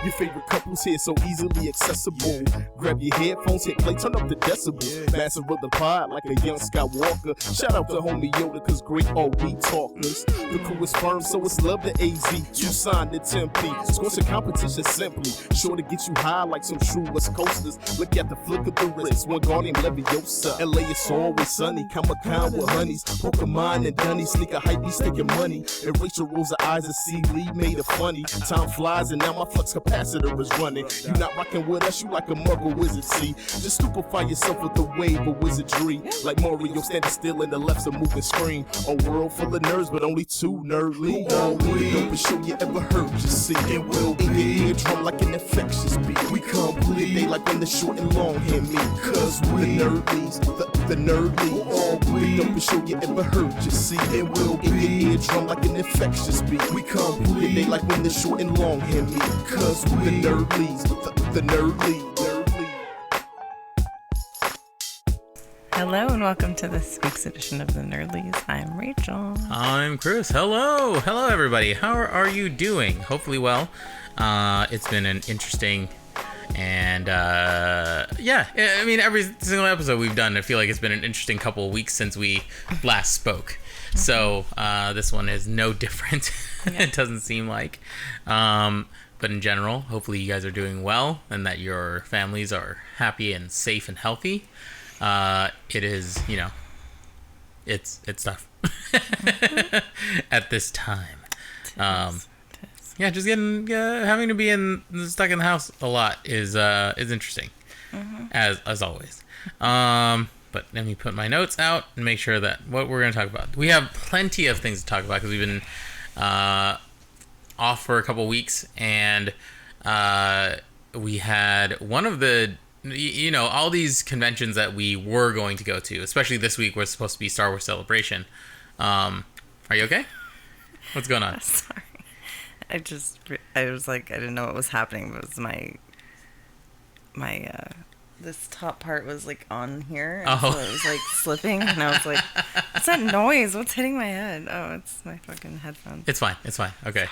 Your favorite couples here so easily accessible. Grab your headphones, hit play, turn up the decibel. Master of the pod like a young Skywalker. Shout out to homie Yoda, cause great are we talkers. The crew is firm, so it's love to AZ. You signed the Tempe. Score some competition simply. Sure to get you high like some true West Coasters. Look at the flick of the wrist. One guard named Leviosa. LA is always sunny. Comic-Con with honeys. Pokemon and Dunny. Sneaker hype, be sticking money. And Rachel rolls her eyes and see Lee made it funny. Time flies and now my flux capacitor is running. You not rocking with us, you like a muggle wizard, see. Just stupefy yourself with the wave of wizardry. Like Mario standing still and the left's a moving screen. A world full of nerds, but only two nerdly. Don't show you ever heard, just see. It will be a drum like an infectious beat. We complete they like when the short and long hair meet. Cause we the nerdlies, the nerdly. Don't show you ever heard, just see. It will be a drum like an infectious beat. We complete they like when the short and long hair meet. Cause we the nerdlies, the nerdly. Hello and welcome to this week's edition of the Nerdlies. I'm Rachel. I'm Chris. Hello everybody. How are you doing? Hopefully well. It's been an interesting and I mean every single episode we've done, I feel like it's been an interesting couple of weeks since we last spoke. So this one is no different. Yeah. It doesn't seem like. But in general, hopefully you guys are doing well and that your families are happy and safe and healthy. It is, it's tough at this time. Yeah, just having to be stuck in the house a lot is interesting, as always. But let me put my notes out and make sure that what we're going to talk about. We have plenty of things to talk about because we've been off for a couple weeks, and we had one of the all these conventions that we were going to go to, especially this week was supposed to be Star Wars Celebration. Are you okay? What's going on? Sorry. I was like, I didn't know what was happening. It was my this top part was like on here. And so it was like slipping. And I was like, what's that noise? What's hitting my head? Oh, it's my fucking headphones. It's fine. Okay.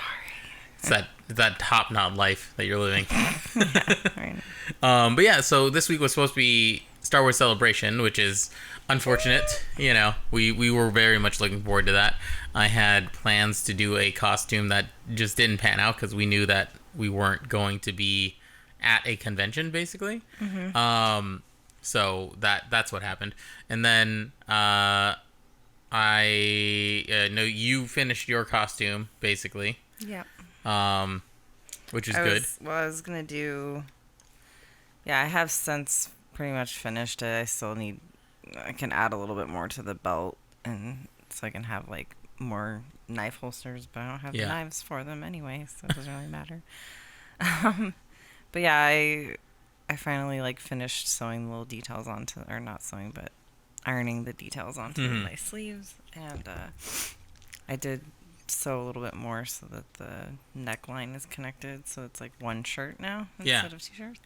Sorry. It's that top knot life that you're living. Yeah, right. But yeah, so this week was supposed to be Star Wars Celebration, which is unfortunate. We were very much looking forward to that. I had plans to do a costume that just didn't pan out because we knew that we weren't going to be at a convention, basically. Mm-hmm. So that's what happened. And then I know you finished your costume, basically. Yeah. Which is good. I was gonna do. Yeah, I have since pretty much finished it. I can add a little bit more to the belt, and so I can have like more knife holsters, but I don't have the knives for them anyway, so it doesn't really matter. But yeah, I finally like finished sewing the little details onto, or not sewing, but ironing the details onto my sleeves, and I did sew a little bit more so that the neckline is connected, so it's like one shirt now instead of two shirts.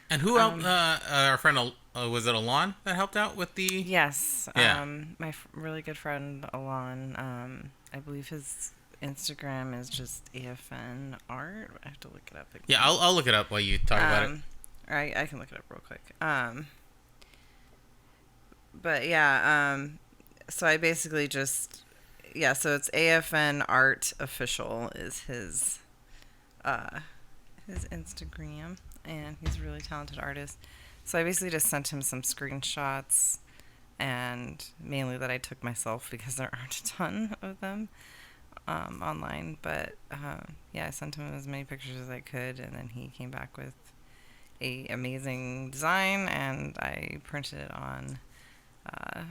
And who helped? Our friend, was it Alon that helped out with the? Yes. Yeah. My really good friend Alon. I believe his Instagram is just AFN art. I have to look it up again. Yeah, I'll look it up while you talk about it. I can look it up real quick. But yeah. So I basically just. Yeah, so it's AFN Art Official is his Instagram, and he's a really talented artist. So I basically just sent him some screenshots, and mainly that I took myself because there aren't a ton of them online. But I sent him as many pictures as I could, and then he came back with a amazing design, and I printed it on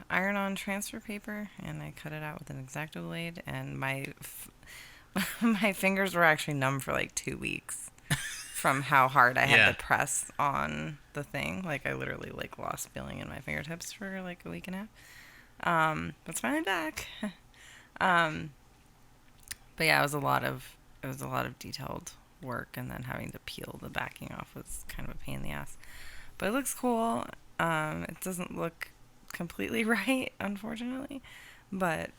iron-on transfer paper, and I cut it out with an X-Acto blade, and my fingers were actually numb for like 2 weeks from how hard I had to press on the thing. Like I literally like lost feeling in my fingertips for like a week and a half. But it's finally back. But yeah, it was a lot of detailed work, and then having to peel the backing off was kind of a pain in the ass. But it looks cool. It doesn't look completely right, unfortunately, but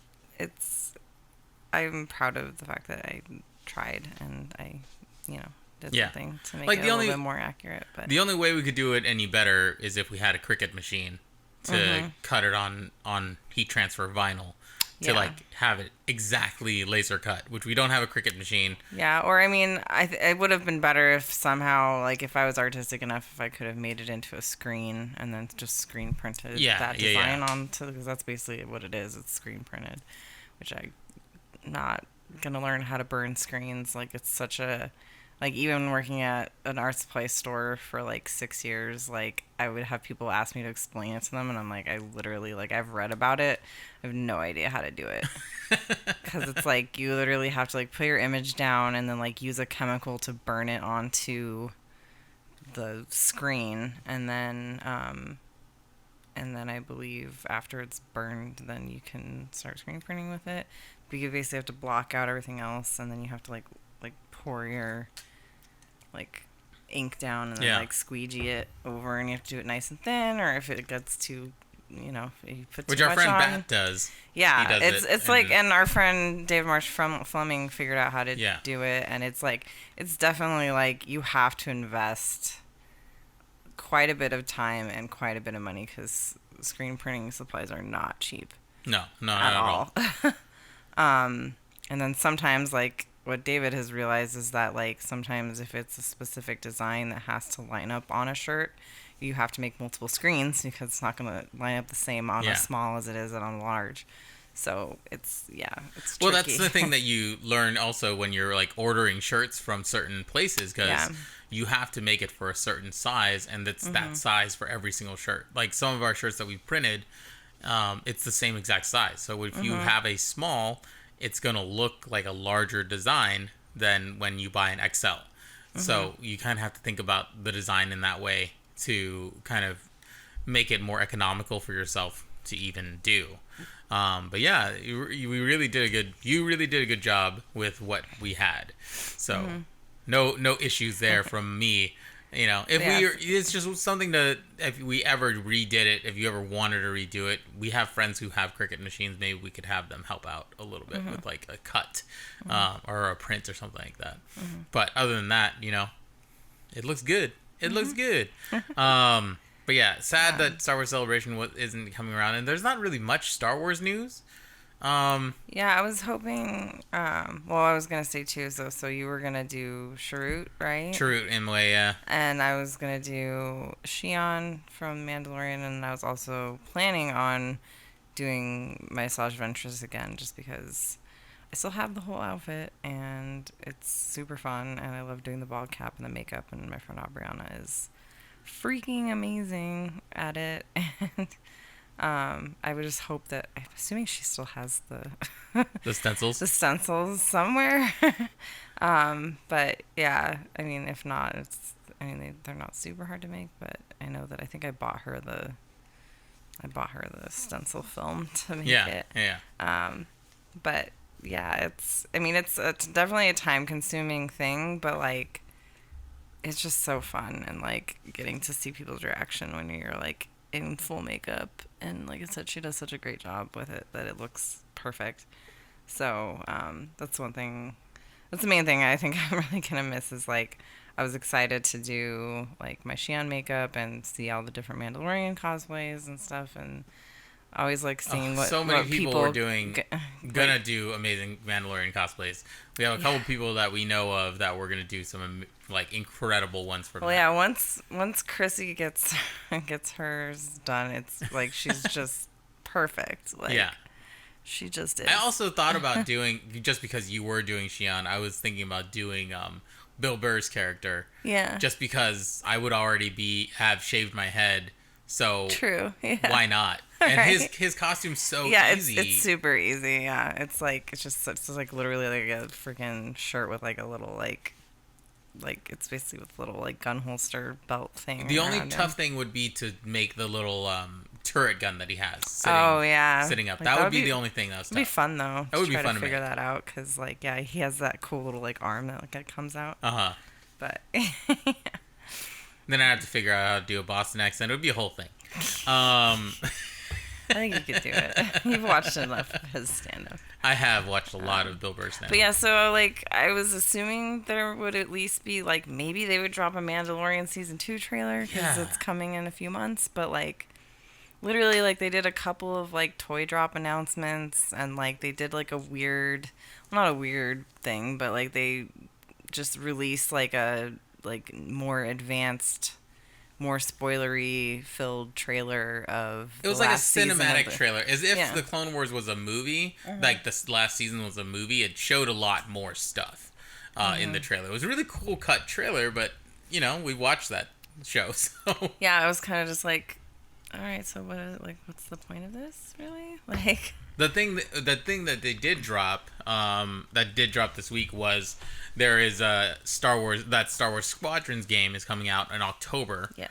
I'm proud of the fact that I tried, and I did Yeah. something to make Like, it the a only- little bit more accurate. But The only way we could do it any better is if we had a Cricut machine to Mm-hmm. cut it on heat transfer vinyl to Yeah. like have it exactly laser cut, which we don't have a Cricut machine. yeah, or I mean, it would have been better if somehow, like, if I was artistic enough, if I could have made it into a screen and then just screen printed Yeah, that yeah, design yeah. onto, because that's basically what it is. It's screen printed, which I'm not gonna learn how to burn screens. Like, it's such a, like, even working at an art supply store for like 6 years, like, I would have people ask me to explain it to them, and I'm like, I literally, like, I've read about it, I have no idea how to do it. Because it's like you literally have to like put your image down and then like use a chemical to burn it onto the screen, and then I believe after it's burned, then you can start screen printing with it. But you basically have to block out everything else, and then you have to like pour your like ink down and then Yeah. like squeegee it over, and you have to do it nice and thin, or if it gets too, you know, if you put Which too our much friend on. Bat does. Yeah, He does it's it, like, and- and our friend David Marsh from Fleming figured out how to Yeah. do it, and it's like, it's definitely like you have to invest quite a bit of time and quite a bit of money, because screen printing supplies are not cheap No, not at at all. all. And then sometimes, like, what David has realized is that, like, sometimes if it's a specific design that has to line up on a shirt, you have to make multiple screens because it's not going to line up the same on Yeah. a small as it is on a large. So it's it's Well, tricky. that's the thing that you learn also when you're like ordering shirts from certain places, because Yeah. you have to make it for a certain size, and it's Mm-hmm. that size for every single shirt. Like some of our shirts that we printed, it's the same exact size. So if you Mm-hmm. have a small, it's gonna look like a larger design than when you buy an XL. Mm-hmm. So you kind of have to think about the design in that way to kind of make it more economical for yourself to even do. But yeah, we really did a good job with what we had. So no issues there from me. You know, if Yeah. it's just something to, if we ever redid it, if you ever wanted to redo it, we have friends who have Cricut machines. Maybe we could have them help out a little bit with like a cut, or a print or something like that. But other than that, you know, it looks good. It looks good. But yeah, sad that Star Wars Celebration isn't coming around, and there's not really much Star Wars news. Yeah, I was hoping. Well, I was gonna say too. So you were gonna do Sharut, right? Chirrut and Leia. And I was gonna do Shion from Mandalorian, and I was also planning on doing my Asajj Ventress again, just because I still have the whole outfit, and it's super fun, and I love doing the bald cap and the makeup, and my friend Aubriana is freaking amazing at it, and I would just hope that, I'm assuming she still has The stencils. the stencils somewhere. But yeah, I mean, if not, they're not super hard to make, but I know that I think I bought her the stencil film to make Yeah, it. yeah. But yeah, it's definitely a time consuming thing, but like, it's just so fun, and like getting to see people's reaction when you're like in full makeup, and like I said, she does such a great job with it that it looks perfect. So that's one thing. That's the main thing I think I'm really gonna miss, is like, I was excited to do like my Shion makeup and see all the different Mandalorian cosplays and stuff, and I always like seeing what so many what people were doing, gonna like, do amazing Mandalorian cosplays. We have a couple people that we know of that we're gonna do some like incredible ones for. Well, yeah, once Chrissy gets hers done, it's like she's just perfect. Like, Yeah. she just is. I also thought about doing, just because you were doing Shion, I was thinking about doing Bill Burr's character. Yeah. Just because I would already have shaved my head, so True. Yeah. why not? And Right. his costume's so Yeah, easy. it's super easy. Yeah, it's just like literally like a freaking shirt with like a little like it's basically with a little like gun holster belt thing. The only around tough him. thing would be to make the little turret gun that he has sitting up. Like, That would be the only thing that was It'd be tough. fun though. That would to be try fun to to figure make. that out, because like, yeah, he has that cool little like arm that like comes out. Uh-huh. But Then I have to figure out how to do a Boston accent. It would be a whole thing. I think you could do it. You've watched enough of his stand-up. I have watched a lot of Bill Burr's now. But yeah, so like I was assuming there would at least be like maybe they would drop a Mandalorian season 2 trailer because it's coming in a few months. But like literally, like they did a couple of like toy drop announcements and like they did like a weird, well, not a weird thing, but like they just released like a like more advanced, more spoilery filled trailer of it was the like a last season of cinematic trailer, as if the Yeah. Clone Wars was a movie. Like this last season was a movie. It showed a lot more stuff in the trailer. It was a really cool cut trailer, but you know, we watched that show, so Yeah, I was kind of just like, all right, so what's the point of this, really? Like, the thing that they did drop, this week was there is a Star Wars Squadrons game is coming out in October. yes.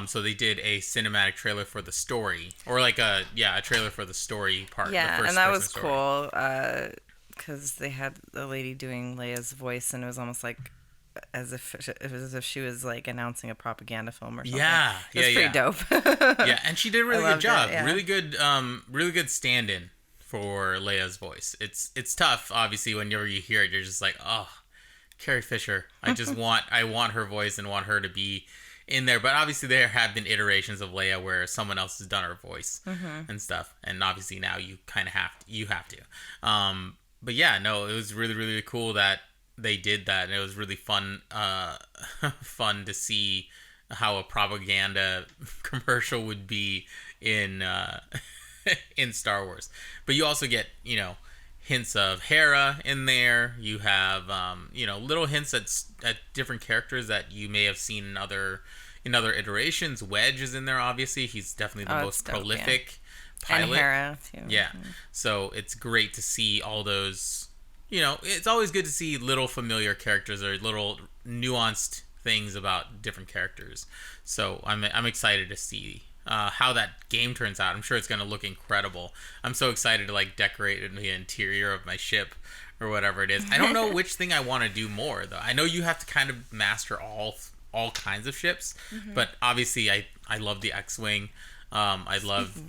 So they did a cinematic trailer for the story, or like a trailer for the story part. Yeah, the first and that person was story. cool because they had the lady doing Leia's voice, and it was almost like as if she was like announcing a propaganda film or something. Yeah, it was pretty dope. Yeah, and she did a really I good loved job. it, yeah. Really good stand-in for Leia's voice. It's tough, obviously, whenever you hear it, you're just like, oh, Carrie Fisher. I want her voice and want her to be in there. But obviously, there have been iterations of Leia where someone else has done her voice and stuff. And obviously, now you kind of have to. But yeah, no, it was really, really cool that they did that, and it was really fun to see how a propaganda commercial would be in in Star Wars. But you also get, you know, hints of Hera in there. You have you know, little hints at different characters that you may have seen in other iterations. Wedge is in there, obviously. He's definitely the most dope, prolific pilot. And Hera too. Yeah. So it's great to see all those, you know, it's always good to see little familiar characters or little nuanced things about different characters. So I'm excited to see how that game turns out. I'm sure it's going to look incredible. I'm so excited to like decorate the interior of my ship or whatever it is. I don't know which thing I want to do more though. I know you have to kind of master all kinds of ships, but obviously I love the X-Wing. I love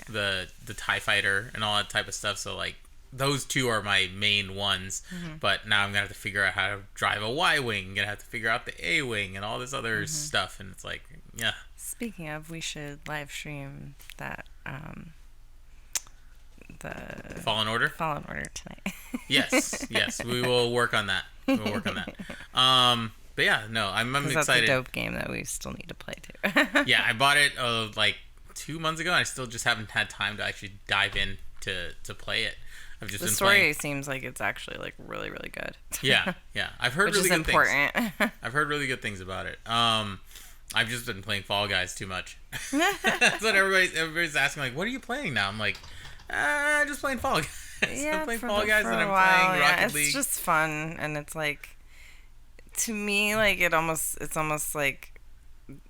the TIE fighter and all that type of stuff. So like those two are my main ones, but now I'm gonna have to figure out how to drive a Y-wing. I'm gonna have to figure out the A-wing and all this other stuff, and it's like, yeah. Speaking of, we should live stream that the Fallen Order tonight. yes, we will work on that. But yeah, no, I'm excited. That's a dope game that we still need to play too. Yeah, I bought it like 2 months ago, and I still just haven't had time to actually dive in to play it. I've just The been story playing. seems like it's actually like really, really good. Yeah. I've heard Which really is good important. things. I've heard really good things about it. I've just been playing Fall Guys too much. That's what everybody's asking. Like, what are you playing now? I'm like, just playing Fall Guys. Yeah, I'm playing for Fall Guys for and a I'm while, playing Rocket League. It's just fun, and it's like, to me, like it's almost like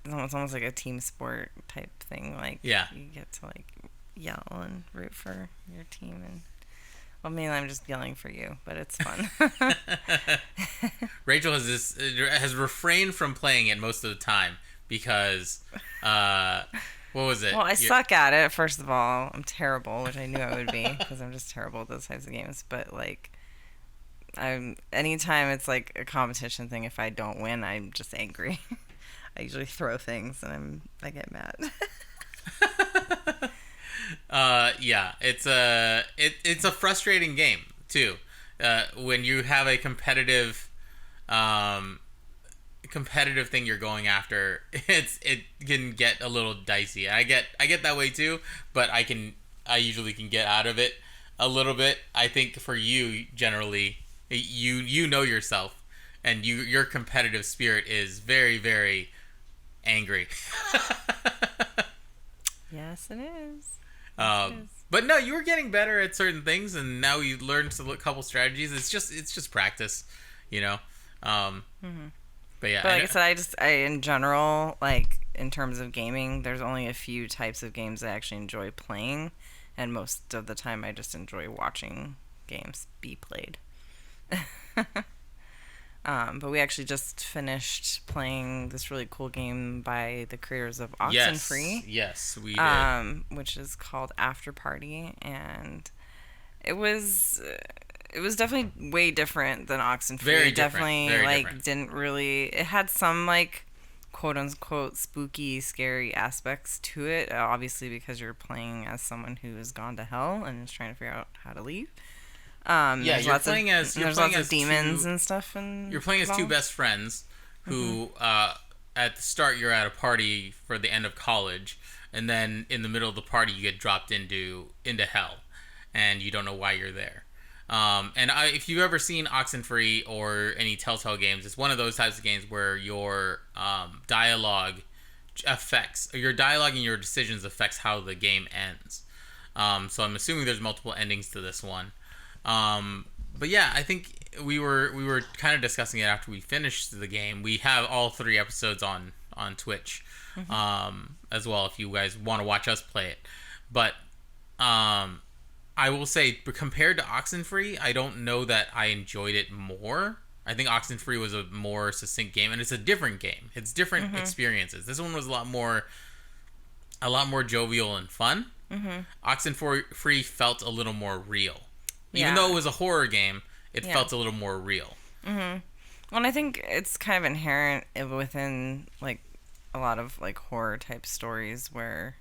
a team sport type thing. Like, Yeah. you get to like yell and root for your team, and well, mainly I'm just yelling for you, but it's fun. Rachel has refrained from playing it most of the time because what was it? Well, I suck at it. First of all, I'm terrible, which I knew I would be because I'm just terrible at those types of games. But like, anytime it's like a competition thing, if I don't win, I'm just angry. I usually throw things and I get mad. Yeah, it's a frustrating game too. When you have a competitive thing you're going after, it can get a little dicey. I get that way too, but I usually can get out of it a little bit. I think for you, generally, you know yourself, and your competitive spirit is very, very angry. Yes, it is. But no, you were getting better at certain things, and now you learned a couple strategies. It's just practice, you know. But yeah. But like I said, I in general, like in terms of gaming, there's only a few types of games I actually enjoy playing, and most of the time I just enjoy watching games be played. But we actually just finished playing this really cool game by the creators of Oxenfree. Yes, we did. Which is called Afterparty, and it was definitely way different than Oxenfree. Very It different. definitely Very like different. didn't really. It had some like quote unquote spooky, scary aspects to it. Obviously, because you're playing as someone who has gone to hell and is trying to figure out how to leave. Yeah, you're playing as demons and stuff. And you're playing as two best friends who, at the start, you're at a party for the end of college, and then in the middle of the party, you get dropped into hell, and you don't know why you're there. If you've ever seen Oxenfree or any Telltale games, it's one of those types of games where your dialogue and your decisions affects how the game ends. So I'm assuming there's multiple endings to this one. But yeah, I think we were kind of discussing it after we finished the game. We have all 3 episodes on Twitch, as well, if you guys want to watch us play it. But I will say, compared to Oxenfree, I don't know that I enjoyed it more. I think Oxenfree was a more succinct game, and it's a different game. It's different experiences. This one was a lot more jovial and fun. Oxenfree felt a little more real. Even though it was a horror game, it felt a little more real. Well, and I think it's kind of inherent within like a lot of like horror type stories where,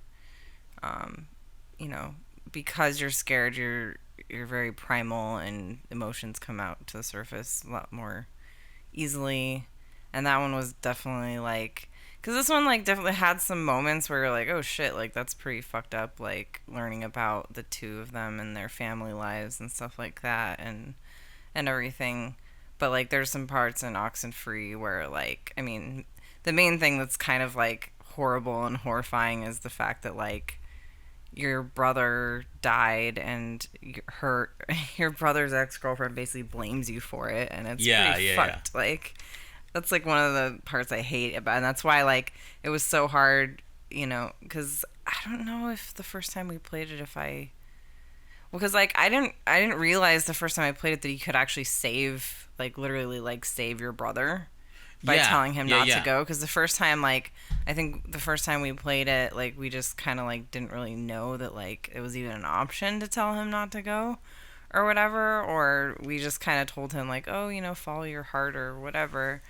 because you're scared, you're very primal and emotions come out to the surface a lot more easily. And that one was definitely like, because this one like definitely had some moments where you're like, oh shit, like that's pretty fucked up, like learning about the two of them and their family lives and stuff like that and everything. But like there's some parts in Oxenfree where like, I mean, the main thing that's kind of like horrible and horrifying is the fact that like your brother died and your brother's ex-girlfriend basically blames you for it, and it's pretty fucked. Like that's like one of the parts I hate about, and that's why like it was so hard, because I don't know if the first time we played it, because like I didn't realize the first time I played it that you could actually save, like literally like save your brother by telling him not to go. Because the first time, like I think the first time we played it, like we just kind of like didn't really know that like it was even an option to tell him not to go or whatever, or we just kind of told him like, oh, follow your heart or whatever.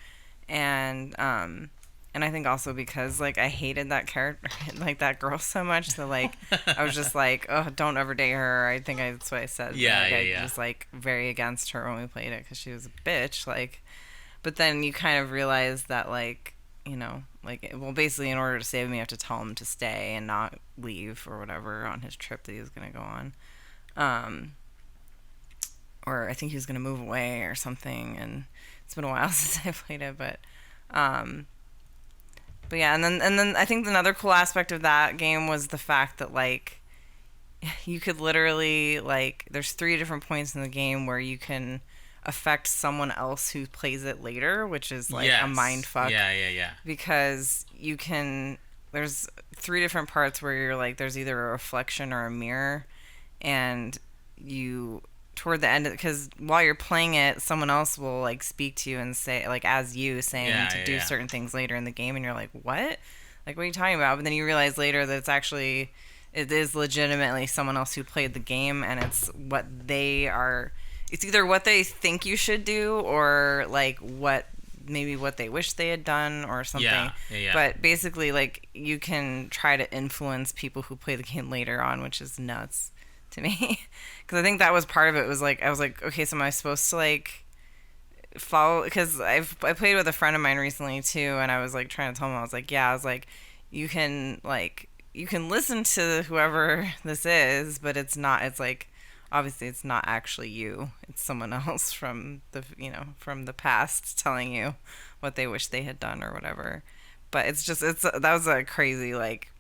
And I think also because like I hated that character, like that girl so much that like I was just like, oh, don't ever date her. I think that's what I said. I was like very against her when we played it because she was a bitch. Like, but then you kind of realize that like, well, basically in order to save him, you have to tell him to stay and not leave or whatever on his trip that he was gonna go on. Or I think he was gonna move away or something. And it's been a while since I played it, but yeah, and then I think another cool aspect of that game was the fact that like you could literally like there's 3 different points in the game where you can affect someone else who plays it later, which is like a mind fuck. Yeah. Because there's 3 different parts where you're like there's either a reflection or a mirror, and you toward the end, because while you're playing it, someone else will like speak to you and say like as you saying to do certain things later in the game, and you're like, what are you talking about? But then you realize later that it is legitimately someone else who played the game, and it's either what they think you should do or like what they wish they had done or something. Yeah. But basically like you can try to influence people who play the game later on, which is nuts to me. Because I think that was part of it. Was like I was like, okay, so am I supposed to like follow? Because I played with a friend of mine recently too, and I was like trying to tell him, I was like you can listen to whoever this is, but it's like obviously it's not actually you, it's someone else from the past telling you what they wish they had done or whatever. But that was a crazy like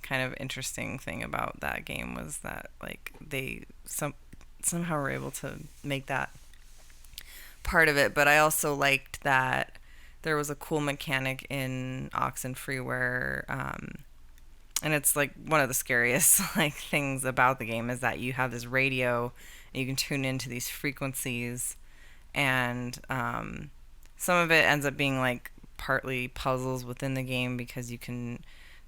kind of interesting thing about that game, was that like they somehow were able to make that part of it. But I also liked that there was a cool mechanic in Oxenfree where and it's like one of the scariest like things about the game is that you have this radio and you can tune into these frequencies, and some of it ends up being like partly puzzles within the game because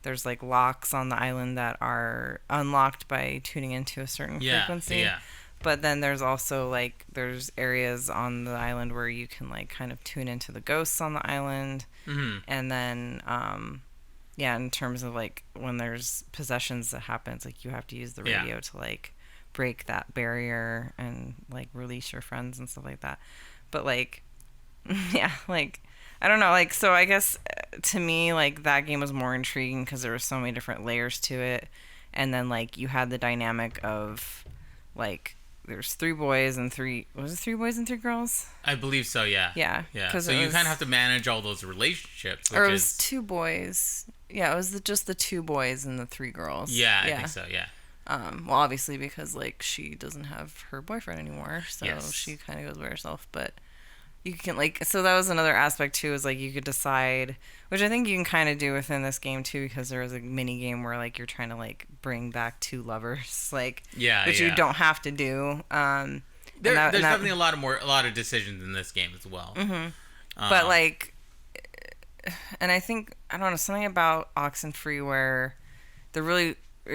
there's like locks on the island that are unlocked by tuning into a certain frequency. Yeah. But then there's also like there's areas on the island where you can like kind of tune into the ghosts on the island. And then yeah, in terms of like when there's possessions that happen, it's like you have to use the radio to like break that barrier and like release your friends and stuff like that. But like yeah, like I don't know, like so I guess to me like that game was more intriguing because there were so many different layers to it. And then like you had the dynamic of like there's 3 boys and 3 girls? I believe so, yeah. Yeah. So you kind of have to manage all those relationships. Or it was 2 boys. Yeah, it was just the 2 boys and the 3 girls. Yeah, I think so, yeah. Well, obviously because like she doesn't have her boyfriend anymore, so she kind of goes by herself. But you can like so that was another aspect too, is like you could decide, which I think you can kind of do within this game too, because there was a mini game where like you're trying to like bring back 2 lovers, like which you don't have to do. There's definitely a lot of decisions in this game as well. But like, and I think I don't know, something about Oxenfree where it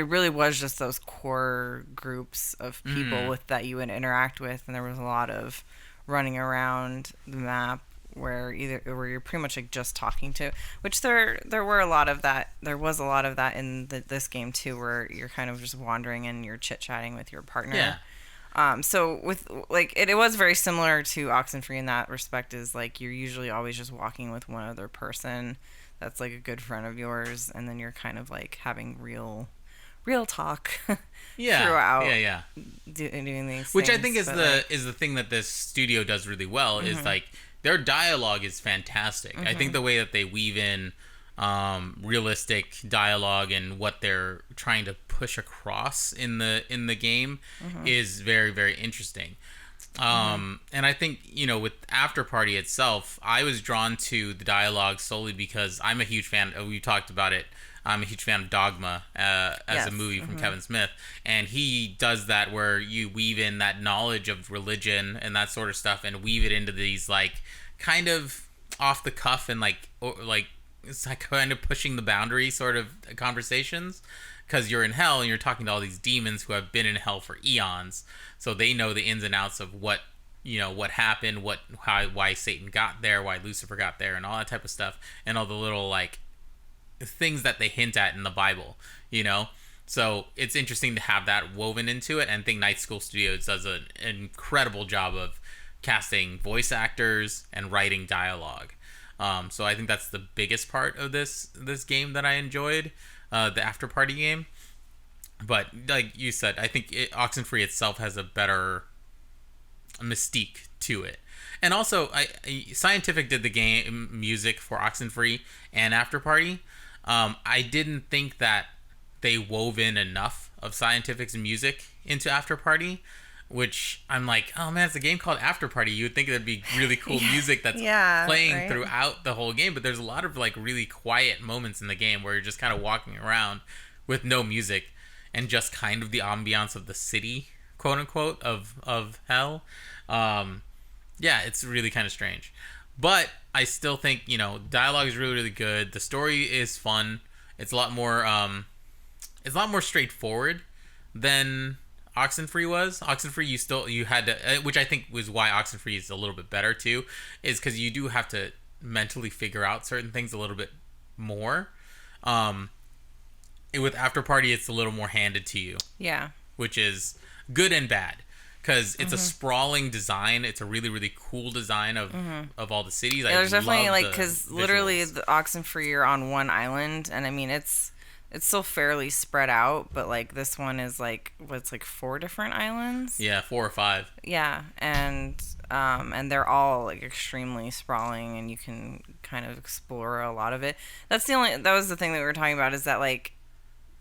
really was just those core groups of people with that you would interact with, and there was a lot of running around the map where you're pretty much like just talking to, which there was a lot of that in this game too, where you're kind of just wandering and you're chit-chatting with your partner. So with like it was very similar to Oxenfree in that respect, is like you're usually always just walking with one other person that's like a good friend of yours, and then you're kind of like having real talk throughout doing these which things. I think is the thing that this studio does really well, is like their dialogue is fantastic. I think the way that they weave in realistic dialogue and what they're trying to push across in the game is very, very interesting. And I think, with Afterparty itself, I was drawn to the dialogue solely because I'm a huge fan. We talked about it. I'm a huge fan of Dogma as a movie from Kevin Smith. And he does that where you weave in that knowledge of religion and that sort of stuff and weave it into these, like, kind of off the cuff and, it's like kind of pushing the boundary sort of conversations. Because you're in hell and you're talking to all these demons who have been in hell for eons. So they know the ins and outs of what happened, why Satan got there, why Lucifer got there, and all that type of stuff. And all the little, like, things that they hint at in the Bible, So it's interesting to have that woven into it, and I think Night School Studios does an incredible job of casting voice actors and writing dialogue. So I think that's the biggest part of this game that I enjoyed, the Afterparty game. But like you said, I think Oxenfree itself has a better mystique to it. And also, Scientific did the game music for Oxenfree and Afterparty. I didn't think that they wove in enough of Scientific's music into Afterparty, which I'm like, oh man, it's a game called Afterparty. You would think it'd be really cool music that's playing throughout the whole game, but there's a lot of like really quiet moments in the game where you're just kind of walking around with no music and just kind of the ambiance of the city, quote unquote, of hell. It's really kind of strange. But I still think, dialogue is really, really good. The story is fun. It's a lot more straightforward than Oxenfree was. Oxenfree, you had to, which I think was why Oxenfree is a little bit better too, is because you do have to mentally figure out certain things a little bit more. With Afterparty, it's a little more handed to you. Yeah. Which is good and bad. Because it's a sprawling design. It's a really, really cool design of all the cities. Yeah, there's definitely, because literally the Oxenfree, you're on one island. And, I mean, it's still fairly spread out. But, like, this one is, like, 4 different islands? Yeah, 4 or 5. Yeah, and they're all, like, extremely sprawling. And you can kind of explore a lot of it. That was the thing that we were talking about, is that, like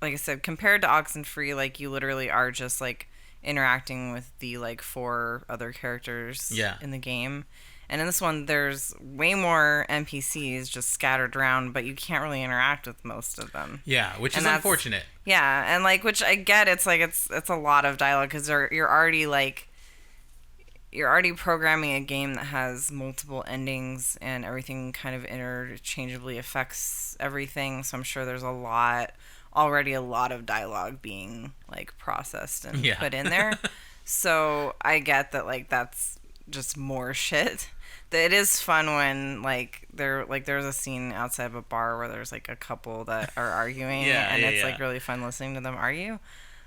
I said, compared to Oxenfree, like, you literally are just, like, interacting with the 4 other characters in the game. And in this one, there's way more NPCs just scattered around, but you can't really interact with most of them. Yeah, which is unfortunate. Yeah, and which I get, it's a lot of dialogue, because you're already programming a game that has multiple endings, and everything kind of interchangeably affects everything. So I'm sure there's already a lot of dialogue being processed and put in there. So I get that, like, that's just more shit. It is fun when, like, there's a scene outside of a bar where there's, like, a couple that are arguing, and it's like really fun listening to them argue.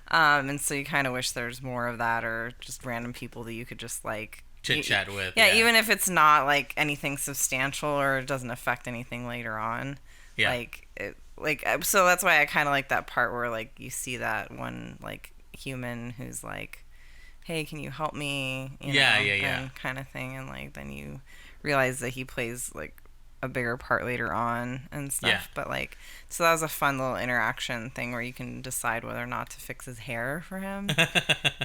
And so you kind of wish there's more of that, or just random people that you could just, like, chit chat with. Yeah, even if it's not, like, anything substantial or it doesn't affect anything later on. Yeah. So that's why I kind of like that part where, like, you see that one, like, human who's like, hey, can you help me? And kind of thing. And, like, then you realize that he plays, like, a bigger part later on and stuff. Yeah. But, like, so that was a fun little interaction thing where you can decide whether or not to fix his hair for him.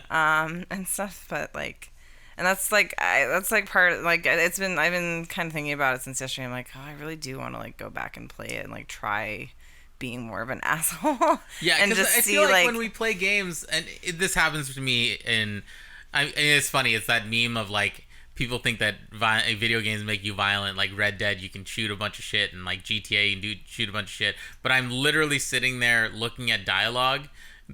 And stuff. But, like, and that's part, like, I've been kind of thinking about it since yesterday. I'm like, oh, I really do want to, like, go back and play it and, like, try being more of an asshole. Yeah, and because I feel like when we play games, and this happens to me, and it's funny, it's that meme of, like, people think that video games make you violent, like Red Dead, you can shoot a bunch of shit, and, like, GTA, you can shoot a bunch of shit, but I'm literally sitting there looking at dialogue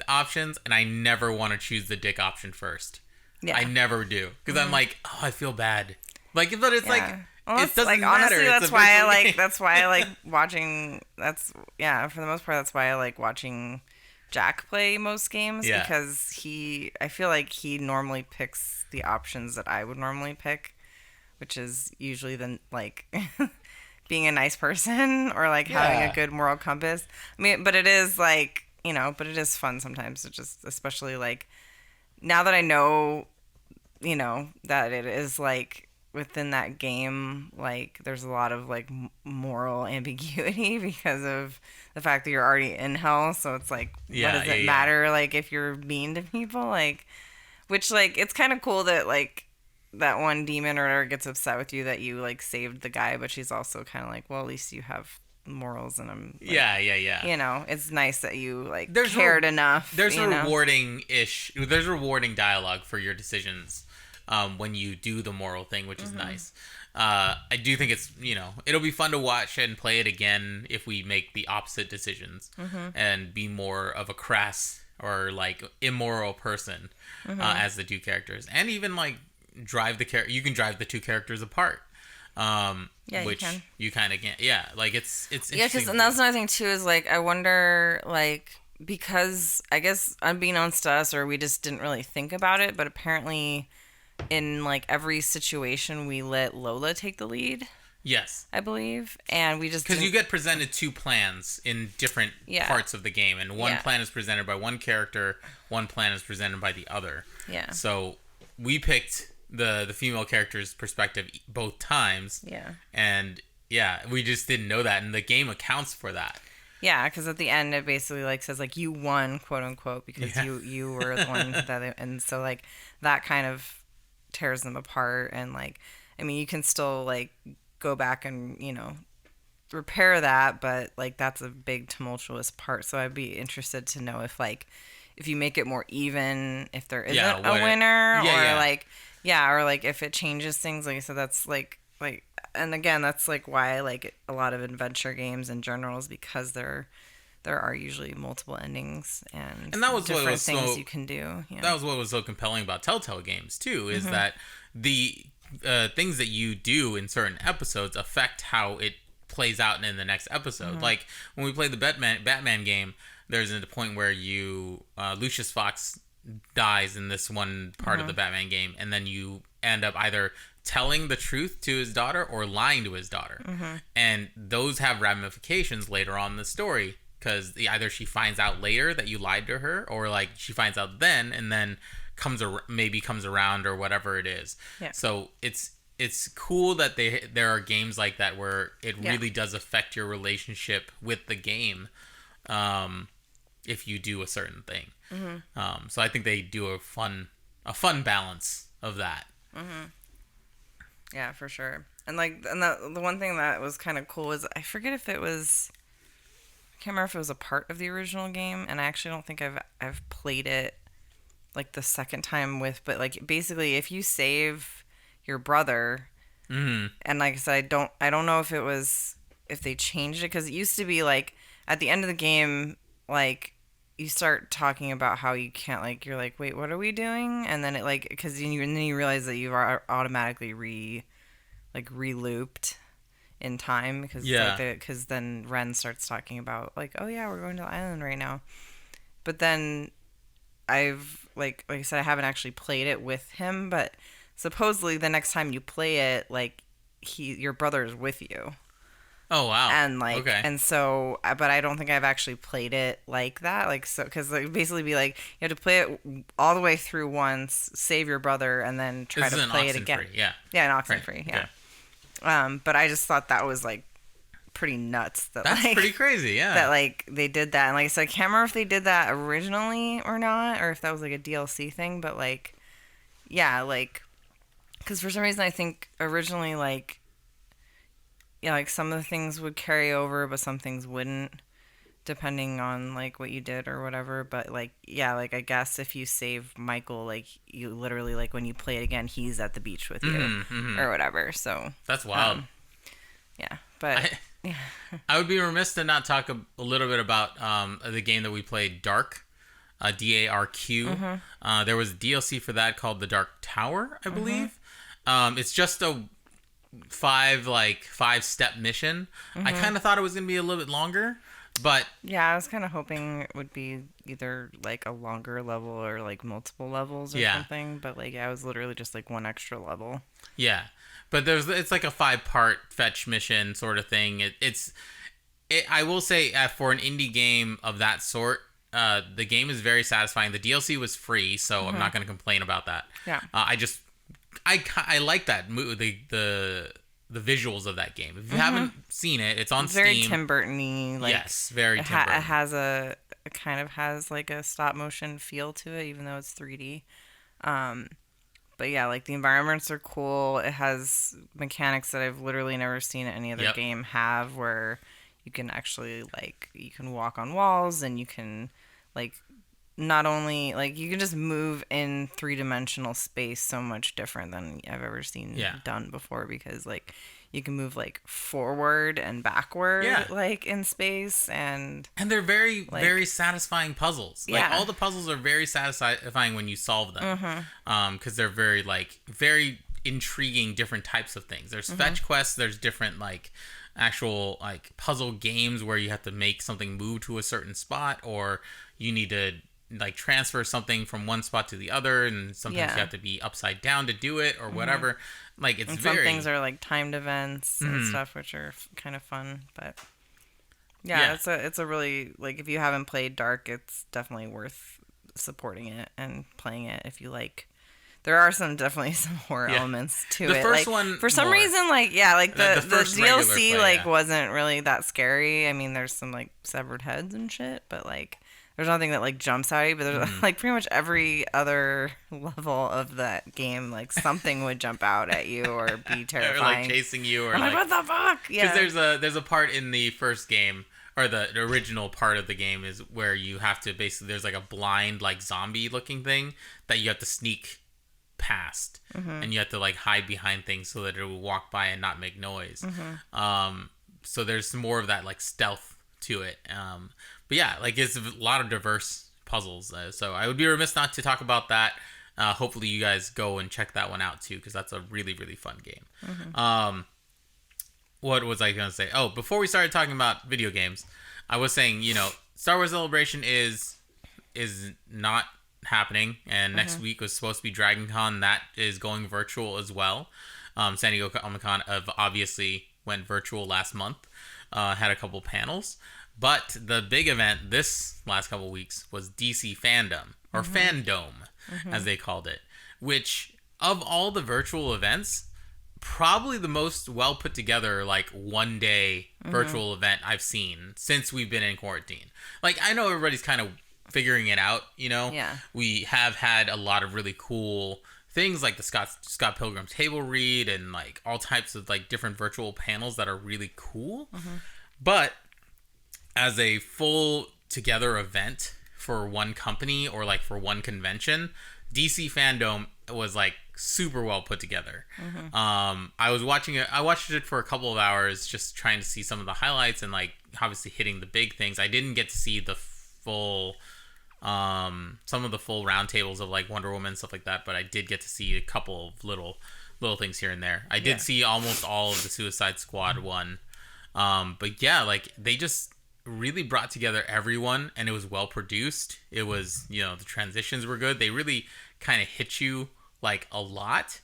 options, and I never want to choose the dick option first. Yeah. I never do, because I'm like, oh, I feel bad. Like, but it's like... Well, it doesn't matter. Honestly, that's why I like watching. For the most part, that's why I like watching Jack play most games, because I feel like he normally picks the options that I would normally pick, which is usually like being a nice person or like having a good moral compass. I mean, but it is like, but it is fun sometimes to just, especially like now that I know, that it is like, within that game, like, there's a lot of, like, moral ambiguity because of the fact that you're already in hell. So it's like, what does it matter, like, if you're mean to people? Like, which, like, it's kind of cool that, like, that one demon or whatever gets upset with you that you, like, saved the guy, but she's also kind of like, well, at least you have morals, and I'm like, it's nice that you, like, cared enough. There's rewarding dialogue for your decisions. When you do the moral thing, which is nice. I do think it's, it'll be fun to watch and play it again if we make the opposite decisions and be more of a crass or, like, immoral person as the two characters. And even, like, you can drive the two characters apart. Which you kind of can't. Yeah, like, it's interesting. Yeah, because that's another thing, too, is, like, I wonder, like, because I guess unbeknownst to us, or we just didn't really think about it, but apparently... in, like, every situation, we let Lola take the lead. Yes. I believe. And we just... because you get presented two plans in different parts of the game. And one plan is presented by one character. One plan is presented by the other. Yeah. So we picked the female character's perspective both times. Yeah. And, we just didn't know that. And the game accounts for that. Yeah, because at the end, it basically, like, says, like, you won, quote unquote, because you were the one that... and so, like, that kind of... tears them apart, and, like, I mean, you can still, like, go back and, repair that, but, like, that's a big tumultuous part. So I'd be interested to know if, like, if you make it more even, if there isn't a winner, or like if it changes things. Like I said, that's like, and again, that's like why I like a lot of adventure games in general, is because there are usually multiple endings and that was different what was things so, you can do. Yeah. That was what was so compelling about Telltale games too, is that the things that you do in certain episodes affect how it plays out in the next episode. Like when we played the Batman game, there's a point where you Lucius Fox dies in this one part of the Batman game, and then you end up either telling the truth to his daughter or lying to his daughter, and those have ramifications later on in the story, because either she finds out later that you lied to her, or like she finds out then and then comes around or whatever it is. So it's cool that there are games like that where it really does affect your relationship with the game if you do a certain thing. So I think they do a fun balance of that. Yeah, for sure. And the one thing that was kind of cool is, I forget if it was, I can't remember if it was a part of the original game, and I actually don't think I've played it like the second time but like basically if you save your brother, and like I said, I don't know if they changed it, because it used to be like at the end of the game, like you start talking about how you can't, like, you're like, wait, what are we doing? And then it, like, because and then you realize that you've automatically re-looped in time, because because then Ren starts talking about, like, oh yeah, we're going to the island right now. But then I've, like I said, I haven't actually played it with him, but supposedly the next time you play it, like, your brother is with you. Oh, wow. And, like, okay. And so, but I don't think I've actually played it like that. Like, so, because it would basically be like, you have to play it all the way through once, save your brother, and then try to play it again. Yeah. Yeah, an Oxenfree, yeah. Okay. But I just thought that was, like, pretty nuts. That's like, pretty crazy, yeah. That, like, they did that. And, like I said, I can't remember if they did that originally or not, or if that was, like, a DLC thing. But, like, yeah, like, because for some reason I think originally, like, yeah, like, some of the things would carry over, but some things wouldn't, depending on, like, what you did or whatever. But, like, yeah, like, I guess if you save Michael, like, you literally, like, when you play it again, he's at the beach with you or whatever. So that's wild. Yeah, but I would be remiss to not talk a little bit about the game that we played, Dark, DARQ. There was a DLC for that called The Dark Tower, I believe. It's just a 5-step mission. I kind of thought it was going to be a little bit longer, but yeah, I was kind of hoping it would be either, like, a longer level or, like, multiple levels or something. But, like, yeah, it was literally just, like, one extra level. Yeah, but it's like a 5-part fetch mission sort of thing. I will say, for an indie game of that sort, the game is very satisfying. The DLC was free, so I'm not going to complain about that. Yeah. I like that the visuals of that game. If you haven't seen it, it's on Steam. Very Tim Burton-y. Like, yes, very Tim Burton. It kind of has, like, a stop motion feel to it, even though it's 3D. But yeah, like, the environments are cool. It has mechanics that I've literally never seen any other game have, where you can actually, like, you can walk on walls, and you can, like, not only, like, you can just move in 3-dimensional space so much different than I've ever seen done before, because, like, you can move, like, forward and backward, like, in space, and they're very, like, very satisfying puzzles. Like, all the puzzles are very satisfying when you solve them, because they're very, like, very intriguing different types of things. There's fetch quests, there's different, like, actual, like, puzzle games where you have to make something move to a certain spot, or you need to, like, transfer something from one spot to the other, and sometimes you have to be upside down to do it, or whatever. Like, it's some things are, like, timed events and stuff, which are kind of fun. But yeah, it's a really, like, if you haven't played Dark, it's definitely worth supporting it and playing it if you like. There are definitely some horror elements to it. The first like, one, for some reason, like, like, the DLC play, wasn't really that scary. I mean, there's some, like, severed heads and shit, but, like, there's nothing that, like, jumps at you. But there's like, pretty much every other level of that game, like, something would jump out at you or be terrifying, or, like, chasing you, or, I'm like, what the fuck? Yeah, because there's a part in the first game, or the original part of the game, is where you have to basically, there's, like, a blind, like, zombie looking thing that you have to sneak past, and you have to, like, hide behind things so that it will walk by and not make noise. So there's more of that, like, stealth to it. But yeah, like, it's a lot of diverse puzzles. So I would be remiss not to talk about that. Hopefully you guys go and check that one out too, because that's a really, really fun game. What was I going to say? Oh, before we started talking about video games, I was saying, you know, Star Wars Celebration is not happening, and next week was supposed to be Dragon Con. That is going virtual as well. San Diego Comic-Con obviously went virtual last month, had a couple panels, but the big event this last couple weeks was DC Fandome, or Fandome, as they called it, which, of all the virtual events, probably the most well put together, like, one day virtual event I've seen since we've been in quarantine. Like, I know everybody's kind of figuring it out, you know? Yeah. We have had a lot of really cool things, like the Scott Pilgrim table read, and, like, all types of, like, different virtual panels that are really cool. But as a full together event for one company, or, like, for one convention, DC Fandome was, like, super well put together. I was watching it. I watched it for a couple of hours, just trying to see some of the highlights and, like, obviously hitting the big things. I didn't get to see the full some of the full roundtables of like Wonder Woman and stuff like that, but I did get to see a couple of little things here and there. I did see almost all of the Suicide Squad one. But yeah, like they just really brought together everyone, and it was well produced. It was, you know, the transitions were good. They really kind of hit you like a lot.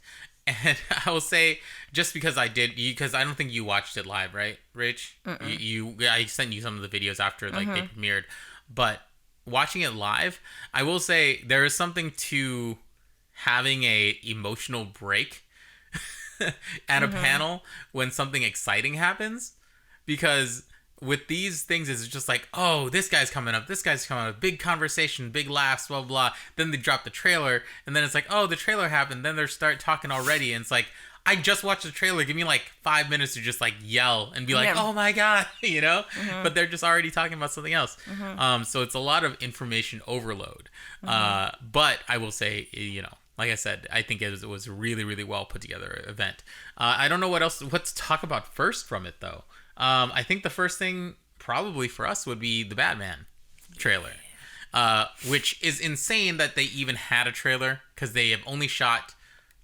And I will say, just because because I don't think you watched it live, right, Rich? I sent you some of the videos after like they premiered, but watching it live, I will say there is something to having a emotional break at a panel when something exciting happens, because with these things it's just like, oh, this guy's coming up, big conversation, big laughs, blah blah. Then they drop the trailer, and then it's like, oh, the trailer happened, then they start talking already, and it's like, I just watched the trailer, give me like 5 minutes to just like yell and be like, oh my god, you know. But they're just already talking about something else. So it's a lot of information overload. But I will say, you know, like I said, I think it was a really, really well put together event. I don't know what to talk about first from it though. I think the first thing probably for us would be the Batman trailer, which is insane that they even had a trailer, because they have only shot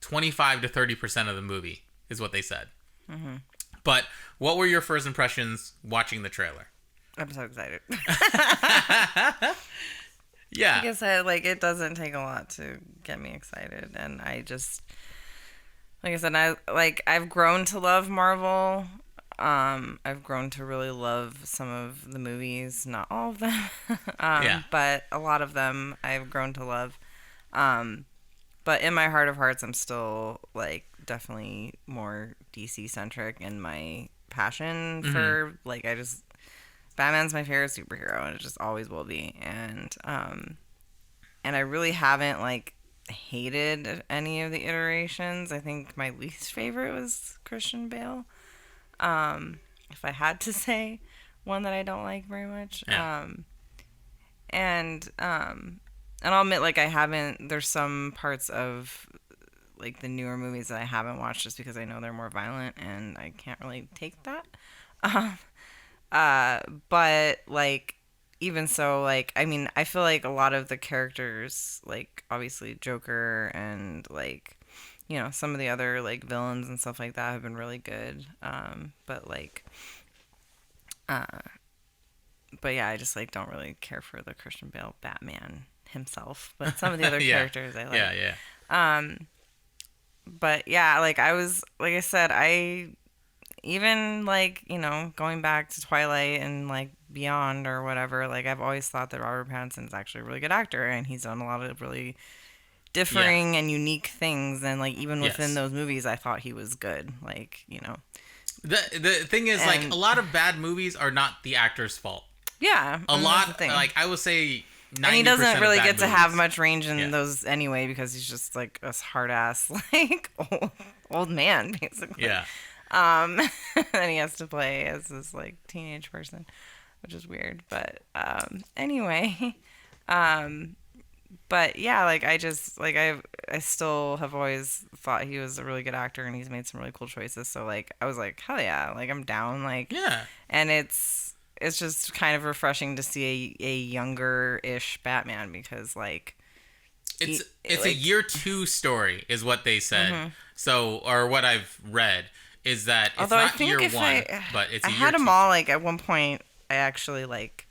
25 to 30% of the movie is what they said. But what were your first impressions watching the trailer? I'm so excited. Yeah. Like I said, like, it doesn't take a lot to get me excited. And I just, like I said, I've grown to love Marvel. I've grown to really love some of the movies, not all of them, but a lot of them I've grown to love. But in my heart of hearts, I'm still like definitely more DC centric in my passion for like, Batman's my favorite superhero, and it just always will be. And I really haven't like hated any of the iterations. I think my least favorite was Christian Bale. If I had to say one that I don't like very much. And I'll admit, like, there's some parts of like the newer movies that I haven't watched just because I know they're more violent and I can't really take that. But like, even so, like, I mean, I feel like a lot of the characters, like obviously Joker and like, you know, some of the other like villains and stuff like that have been really good. But yeah, I just like don't really care for the Christian Bale Batman himself, but some of the other characters I like. But yeah, like I said, I even like, you know, going back to Twilight and like beyond or whatever, like I've always thought that Robert Pattinson's actually a really good actor, and he's done a lot of really differing and unique things, and like even within those movies I thought he was good, like, you know. The thing is, like, a lot of bad movies are not the actor's fault. Yeah. A lot, like, I would say 90% and he doesn't really get to have movies. much range in those anyway, because he's just like a hard ass like old man basically. Yeah. And he has to play as this like teenage person, which is weird. But anyway, but yeah, like I just like I still have always thought he was a really good actor, and he's made some really cool choices. So like I was like, hell yeah, like I'm down. Like, yeah. And it's just kind of refreshing to see a younger-ish Batman, because like it's like, a year 2 story is what they said. So, or what I've read is that it's not year 1, but it's a year 2. I had them all, like at one point I actually like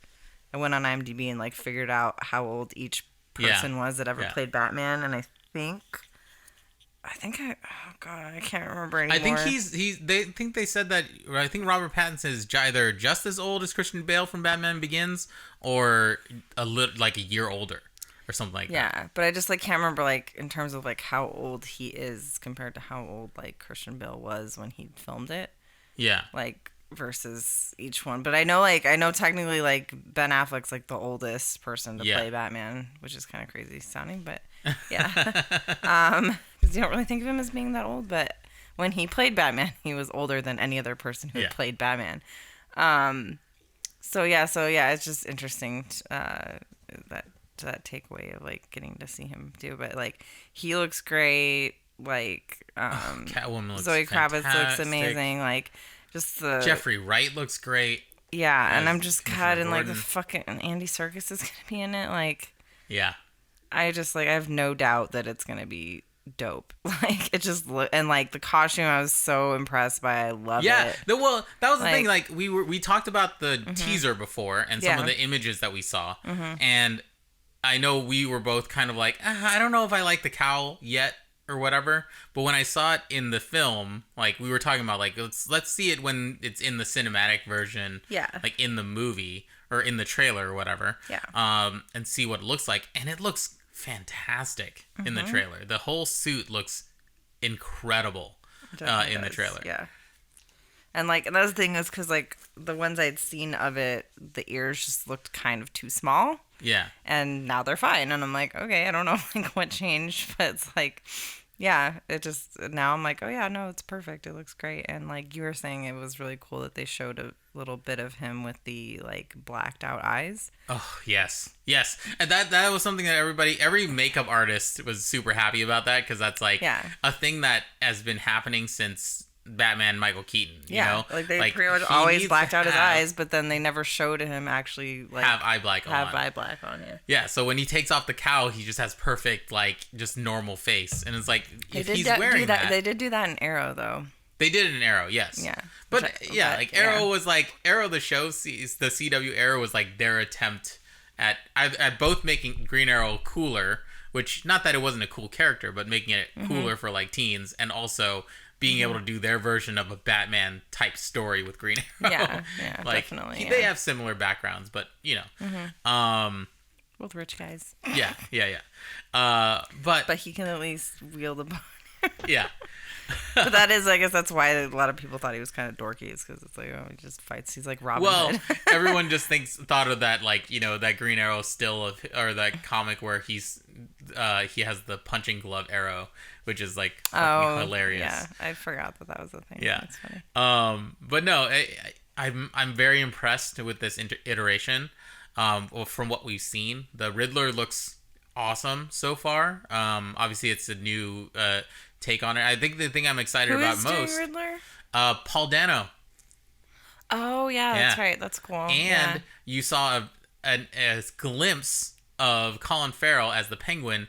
I went on IMDb and like figured out how old each person was that ever played Batman, and I think oh god, I can't remember anymore. I think they said that, I think Robert Pattinson is either just as old as Christian Bale from Batman Begins, or a little like a year older or something like that. Yeah, but I just like can't remember like in terms of like how old he is compared to how old like Christian Bale was when he filmed it. Yeah. Like versus each one. But I know technically like Ben Affleck's like the oldest person to play Batman, which is kind of crazy sounding, but yeah. Because you don't really think of him as being that old, but when he played Batman, he was older than any other person who played Batman. So yeah, it's just interesting that takeaway of like getting to see him do. But like he looks great. Like Catwoman looks Zoe fantastic. Kravitz looks amazing. Like just the Jeffrey Wright looks great. Yeah, and I'm just God, and like the fucking Andy Serkis is gonna be in it. Like Yeah. I just like I have no doubt that it's gonna be dope. Like it just and like the costume I was so impressed by. I love it. Well, that was the Like- thing. Like we talked about the teaser before and some of Yeah. the images that we saw, and I know we were both kind of like, I don't know if I like the cowl yet or whatever. But when I saw it in the film, like we were talking about, like let's see it when it's in the cinematic version, Yeah. like in the movie or in the trailer or whatever, and see what it looks like, and it looks fantastic in the trailer. The whole suit looks incredible in the trailer. Yeah. And like another thing is because like the ones I'd seen of it, the ears just looked kind of too small. Yeah. And now they're fine. And I'm like, okay, I don't know like what changed, but it's like, yeah, it just, now I'm like, oh yeah, no, it's perfect. It looks great. And like you were saying, it was really cool that they showed a little bit of him with the like blacked out eyes. Oh, yes. Yes. And that was something that every makeup artist was super happy about, that because that's like a thing that has been happening since Batman Michael Keaton, you know? Like they pretty much always blacked out his eyes, but then they never showed him actually like have eye black on. Yeah. Yeah, so when he takes off the cowl, he just has perfect like just normal face, and it's like if he's do wearing that, they did do that in Arrow though. They did it in Arrow, yes. Yeah. But Arrow was like Arrow, the show, the CW Arrow was like their attempt at both making Green Arrow cooler, which not that it wasn't a cool character, but making it cooler for like teens, and also being able to do their version of a Batman type story with Green Arrow. Yeah, like, definitely. They have similar backgrounds, but you know, both rich guys. Yeah. But he can at least wield a bow. Yeah. But that is, I guess that's why a lot of people thought he was kind of dorky, is because it's like, oh, he just fights. He's like Robin Hood. Everyone just thought of that, like, you know, that Green Arrow or that comic where he has the punching glove arrow, which is like hilarious. Yeah, I forgot that was a thing. Yeah, that's funny. But no, I'm very impressed with this iteration. From what we've seen, the Riddler looks awesome so far. Obviously, it's a new take on it. I think the thing I'm excited about most. Who is doing Riddler? Paul Dano. Oh yeah, that's right. That's cool. And you saw a glimpse of Colin Farrell as the Penguin,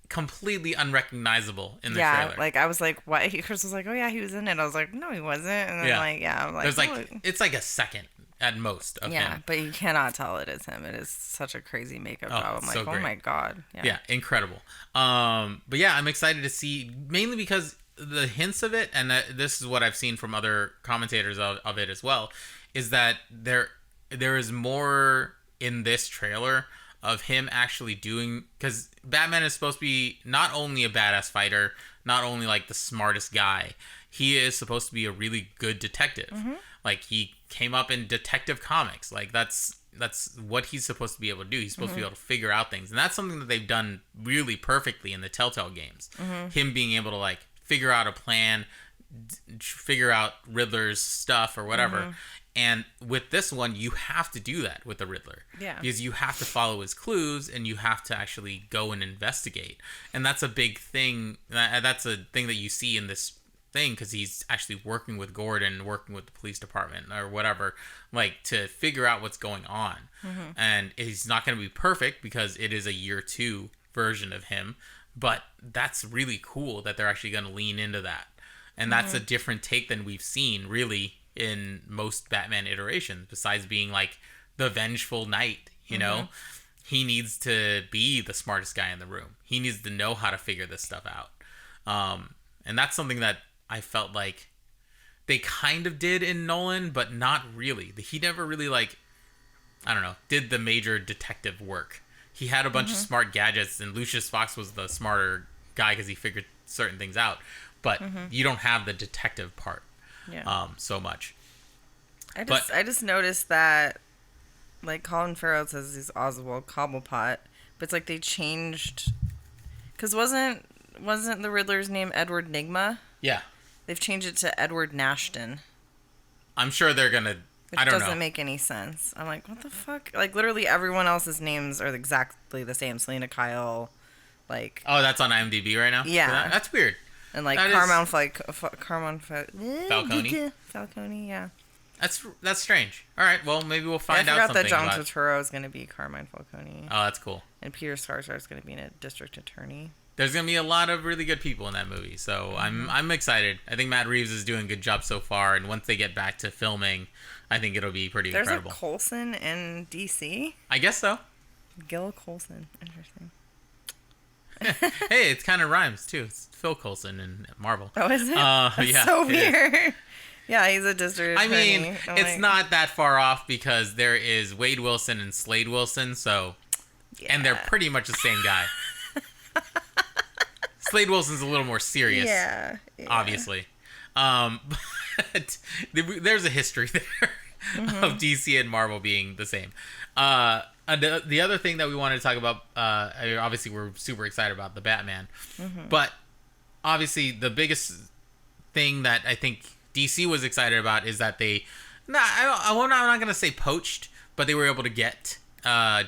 completely unrecognizable in the trailer. Like I was like, what? Chris was like, oh yeah, he was in it. I was like, no, he wasn't. And then I'm like, there's like it's like a second at most of him. Yeah, but you cannot tell it is him. It is such a crazy makeup job. I'm like, oh my god. Yeah, incredible. But yeah, I'm excited to see, mainly because the hints of it, and this is what I've seen from other commentators of it as well, is that there is more in this trailer of him actually doing, because Batman is supposed to be not only a badass fighter, not only like the smartest guy, he is supposed to be a really good detective. Like he came up in Detective Comics. Like that's what he's supposed to be able to do. He's supposed to be able to figure out things, and that's something that they've done really perfectly in the Telltale games. Him being able to like figure out a plan, figure out Riddler's stuff or whatever. And with this one, you have to do that with the Riddler. Yeah. Because you have to follow his clues, and you have to actually go and investigate. And that's a big thing. That's a thing that you see in this thing, because he's actually working with Gordon, working with the police department or whatever, like to figure out what's going on. And he's not going to be perfect because it is a year 2 version of him. But that's really cool that they're actually going to lean into that. And that's a different take than we've seen, really, in most Batman iterations, besides being like the vengeful knight, you know? He needs to be the smartest guy in the room. He needs to know how to figure this stuff out. And that's something that I felt like they kind of did in Nolan, but not really. He never really, like, I don't know, did the major detective work. He had a bunch of smart gadgets, and Lucius Fox was the smarter guy because he figured certain things out. But you don't have the detective part so much. I just noticed that, like, Colin Farrell says he's Oswald Cobblepot, but it's like they changed, because wasn't the Riddler's name Edward Nygma? Yeah. They've changed it to Edward Nashton. I'm sure they're gonna. I don't know. Which doesn't make any sense. I'm like, what the fuck? Like, literally everyone else's names are exactly the same. Selena Kyle, like. Oh, that's on IMDb right now? Yeah. That's weird. And like Falcone, yeah. That's strange. All right, well, maybe we'll find out I something forgot that John about... Turturro is going to be Carmine Falcone. Oh, that's cool. And Peter Sarsgaard is going to be a district attorney. There's gonna be a lot of really good people in that movie, so I'm excited. I think Matt Reeves is doing a good job so far, and once they get back to filming, I think it'll be pretty incredible. There's a Coulson in DC. I guess so. Gil Coulson, interesting. Hey, it kind of rhymes too. It's Phil Coulson in Marvel. Oh, is it? That's yeah, so weird. Yeah, he's a district attorney. I mean, it's not that far off because there is Wade Wilson and Slade Wilson, so and they're pretty much the same guy. Slade Wilson's a little more serious, obviously. But there's a history there of DC and Marvel being the same. And the other thing that we wanted to talk about, obviously we're super excited about the Batman, but obviously the biggest thing that I think DC was excited about is that I'm not going to say poached, but they were able to get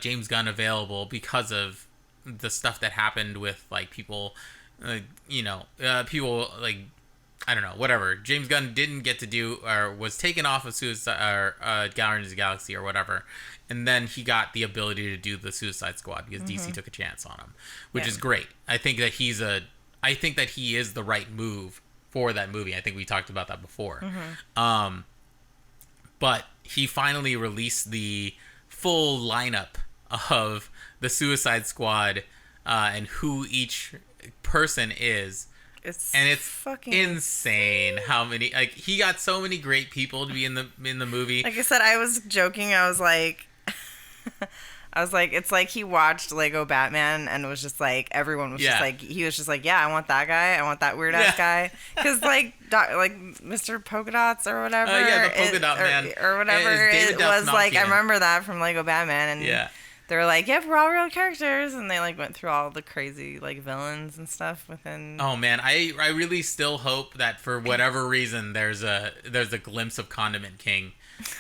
James Gunn available because of the stuff that happened with like people, people like, I don't know, whatever. James Gunn didn't get to do or was taken off of Guardians of the Galaxy or whatever. And then he got the ability to do the Suicide Squad because DC took a chance on him, which is great. I think that he is the right move for that movie. I think we talked about that before. But he finally released the full lineup of the Suicide Squad and who each person is. It's fucking insane how many, like, he got so many great people to be in the movie. Like I said, I was joking. I was like, it's like he watched Lego Batman and was just like, everyone was just like, he was just like, yeah, I want that guy. I want that weird ass guy. Because like Mr. Polka Dots or whatever. The Polka Dot Man. Or whatever. It was like, I remember that from Lego Batman. And they were like, yep, we're all real characters. And they like went through all the crazy like villains and stuff within. Oh man, I really still hope that for whatever reason there's a glimpse of Condiment King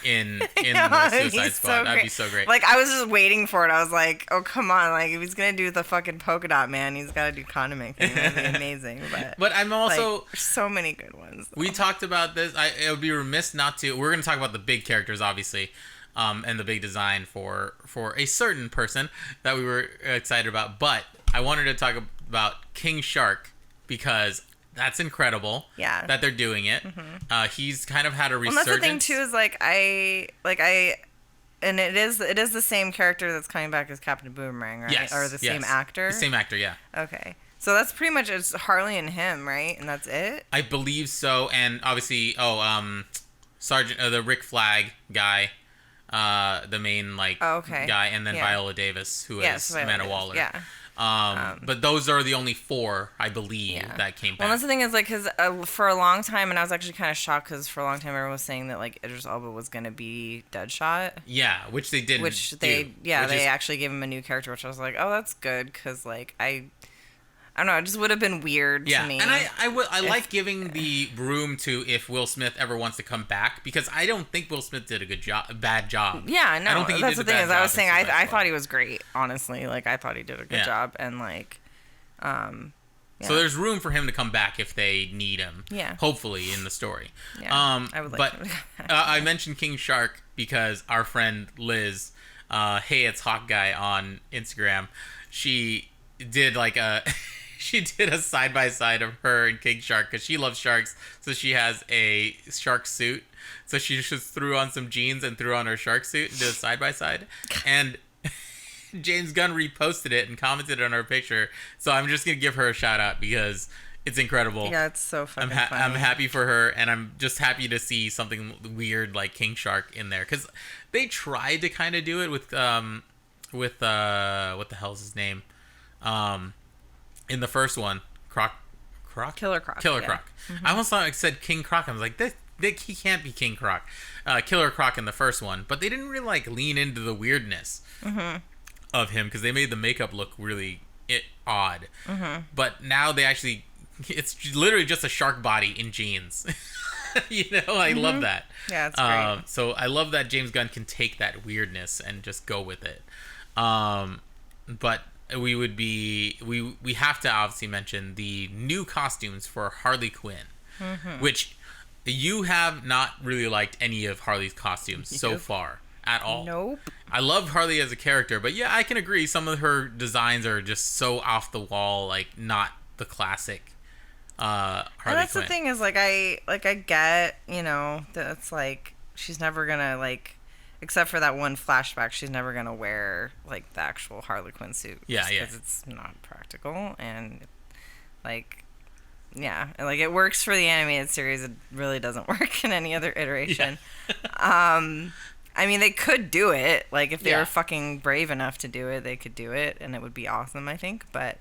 in the Suicide Squad. That'd be so great. Like, I was just waiting for it. I was like, oh, come on. Like, if he's going to do the fucking Polka Dot Man, he's got to do Condiment King. That'd be amazing. But I'm also... Like, there's so many good ones. Though. We talked about this. It would be remiss not to... We're going to talk about the big characters, obviously, and the big design for a certain person that we were excited about. But I wanted to talk about King Shark because... That's incredible. Yeah. That they're doing it. He's kind of had a resurgence. Well, that's the thing too is and it is the same character that's coming back as Captain Boomerang, right? Yes. Or the same actor. The same actor, yeah. Okay. So that's pretty much it's Harley and him, right? And that's it. I believe so. And obviously, Sergeant, the Rick Flag guy, the main guy, and then Viola Davis, who is Amanda Waller. Yeah. But those are the only four, I believe, that came back. Well, that's the thing is, like, because for a long time, and I was actually kind of shocked because for a long time everyone was saying that, like, Idris Elba was going to be Deadshot. Yeah, which they didn't they actually gave him a new character, which I was like, oh, that's good, because, like, I don't know, it just would have been weird to me. And I like giving the room to if Will Smith ever wants to come back, because I don't think Will Smith did a bad job. Yeah, no, I don't think that's the thing is, I was saying, I thought he was great, honestly. Like, I thought he did a good job, and, like, So there's room for him to come back if they need him. Yeah. Hopefully, in the story. Yeah, I would like him to come back. I mentioned King Shark because our friend Liz, Hey It's Hawk Guy on Instagram, she did, like, she did a side-by-side of her and King Shark because she loves sharks, so she has a shark suit. So she just threw on some jeans and threw on her shark suit and did a side-by-side. And James Gunn reposted it and commented on her picture. So I'm just going to give her a shout-out because it's incredible. Yeah, it's so fucking funny. I'm happy for her, and I'm just happy to see something weird like King Shark in there. Because they tried to kind of do it with what the hell's his name? In the first one, Killer Croc. I almost thought I said King Croc. I was like, he can't be King Croc. Killer Croc in the first one, but they didn't really like lean into the weirdness of him because they made the makeup look really odd. But now it's literally just a shark body in jeans. I love that. Yeah, it's great. So I love that James Gunn can take that weirdness and just go with it. But we have to obviously mention the new costumes for Harley Quinn, which you have not really liked any of Harley's costumes so far at all. Nope. I love Harley as a character, but yeah, I can agree. Some of her designs are just so off the wall, like not the classic Harley And that's Quinn. the thing is, like, I get, you know, that it's like she's never gonna, like, except for that one flashback, she's never gonna wear like the actual Harley Quinn suit. Yeah, yeah. Because it's not practical and like, yeah, and, like, it works for the animated series. It really doesn't work in any other iteration. Yeah. I mean, they could do it. Like, if they were fucking brave enough to do it, they could do it, and it would be awesome, I think. But,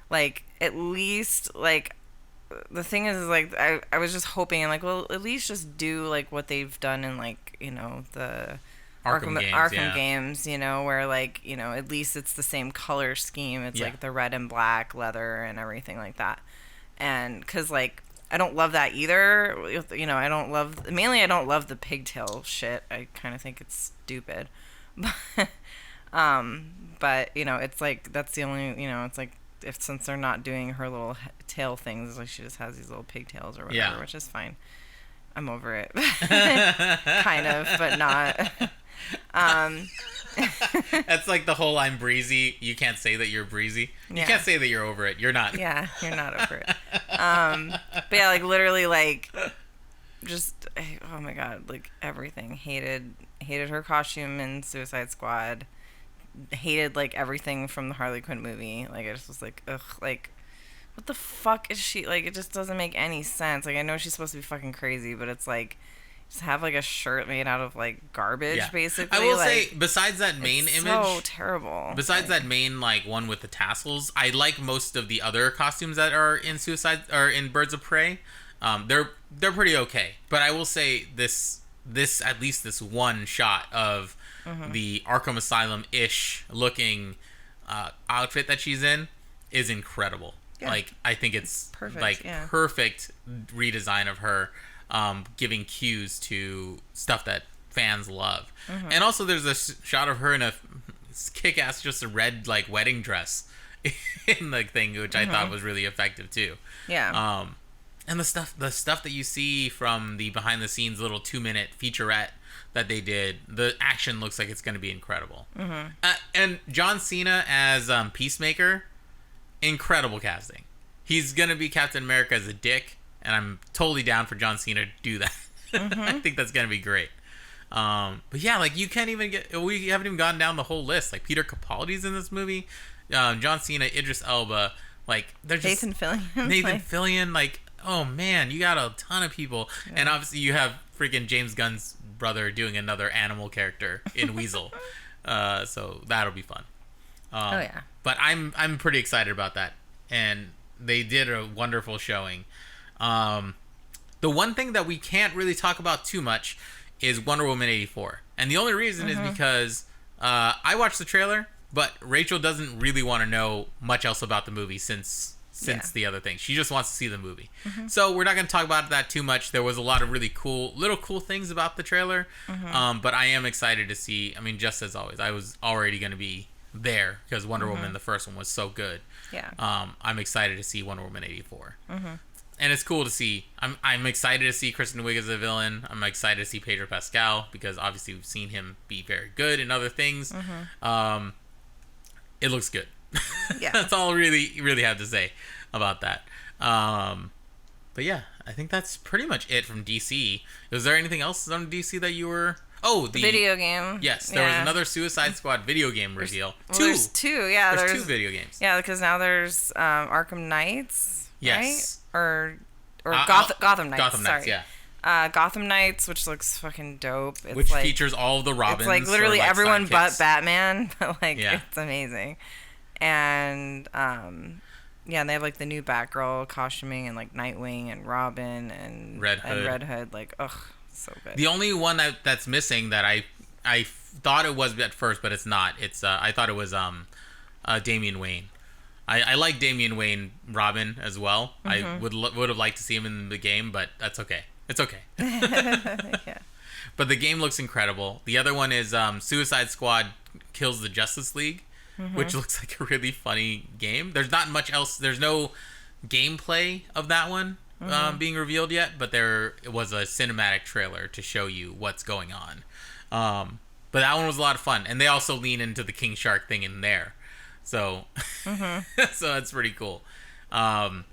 like, at least, like, the thing is like, I was just hoping, like, well, at least just do, like, what they've done in, like, you know, the Arkham games, you know, where, like, you know, at least it's the same color scheme. It's, like, the red and black leather and everything like that. And, because, like, I don't love that either. You know, I don't love the pigtail shit. I kind of think it's stupid. But, you know, it's like, that's the only, you know, it's like, since they're not doing her little tail things, like, she just has these little pigtails or whatever, which is fine. I'm over it. Kind of, but not. That's like the whole I'm breezy. You can't say that you're breezy. You can't say that you're over it. You're not. Yeah, you're not over it. But yeah, like, literally, like, just, oh my god, like, everything. Hated her costume in Suicide Squad. Hated, like, everything from the Harley Quinn movie. Like, I just was like, ugh, like, what the fuck is she, like, it just doesn't make any sense. Like, I know she's supposed to be fucking crazy, but it's like, just have, like, a shirt made out of, like, garbage, basically. I will like, say, besides that main image, so terrible. Besides that main, like, one with the tassels, I like most of the other costumes that are in in Birds of Prey. They're pretty okay, but I will say this at least this one shot of the Arkham Asylum-ish looking outfit that she's in is incredible. Yeah. Like, I think it's perfect redesign of her, giving cues to stuff that fans love. And also there's a shot of her in a kick-ass, just a red, like, wedding dress in the thing, which I thought was really effective too. Yeah. And the stuff that you see from the behind-the-scenes little 2-minute featurette that they did, the action looks like it's going to be incredible. And John Cena as Peacemaker, incredible casting. He's going to be Captain America as a dick, and I'm totally down for John Cena to do that. I think that's going to be great. But yeah, like, we haven't even gotten down the whole list. Like, Peter Capaldi's in this movie, John Cena, Idris Elba, like, they're just Nathan Fillion, like, oh man, you got a ton of people. And obviously you have freaking James Gunn's brother doing another animal character in Weasel. So that'll be fun. But I'm pretty excited about that. And they did a wonderful showing. The one thing that we can't really talk about too much is Wonder Woman 84. And the only reason is because I watched the trailer, but Rachel doesn't really want to know much else about the movie since the other thing. She just wants to see the movie. So we're not going to talk about that too much. There was a lot of really cool things about the trailer. But I am excited to see, I mean, just as always, I was already going to be there because Wonder Woman, the first one, was so good. Yeah. I'm excited to see Wonder Woman 84. And it's cool to see. I'm excited to see Kristen Wiig as a villain. I'm excited to see Pedro Pascal because obviously we've seen him be very good in other things. It looks good. Yeah. That's all I really have to say about that. But yeah, I think that's pretty much it from DC. Was there anything else on DC that you were... Oh, the video game. Yes, there was another Suicide Squad video game reveal. There's two, yeah. There's two video games. Yeah, because now there's Arkham Knights, yes. Right? Or Gotham Knights. Gotham Knights, sorry. yeah. Gotham Knights, which looks fucking dope. It's which like, features all of the Robins. It's like literally like everyone sidekicks. but Batman. Like, it's amazing. And and they have like the new Batgirl costuming and like Nightwing and Robin and Red Hood. Like, ugh, so good. The only one that's missing that I thought it was at first, but it's not. It's I thought it was Damian Wayne. I like Damian Wayne Robin as well. I would have liked to see him in the game, but that's okay. It's okay. Yeah. But the game looks incredible. The other one is Suicide Squad Kills the Justice League, which looks like a really funny game. There's not much else. There's no gameplay of that one. being revealed yet, but there was a cinematic trailer to show you what's going on. But that one was a lot of fun, and they also lean into the King Shark thing in there, so so that's pretty cool. But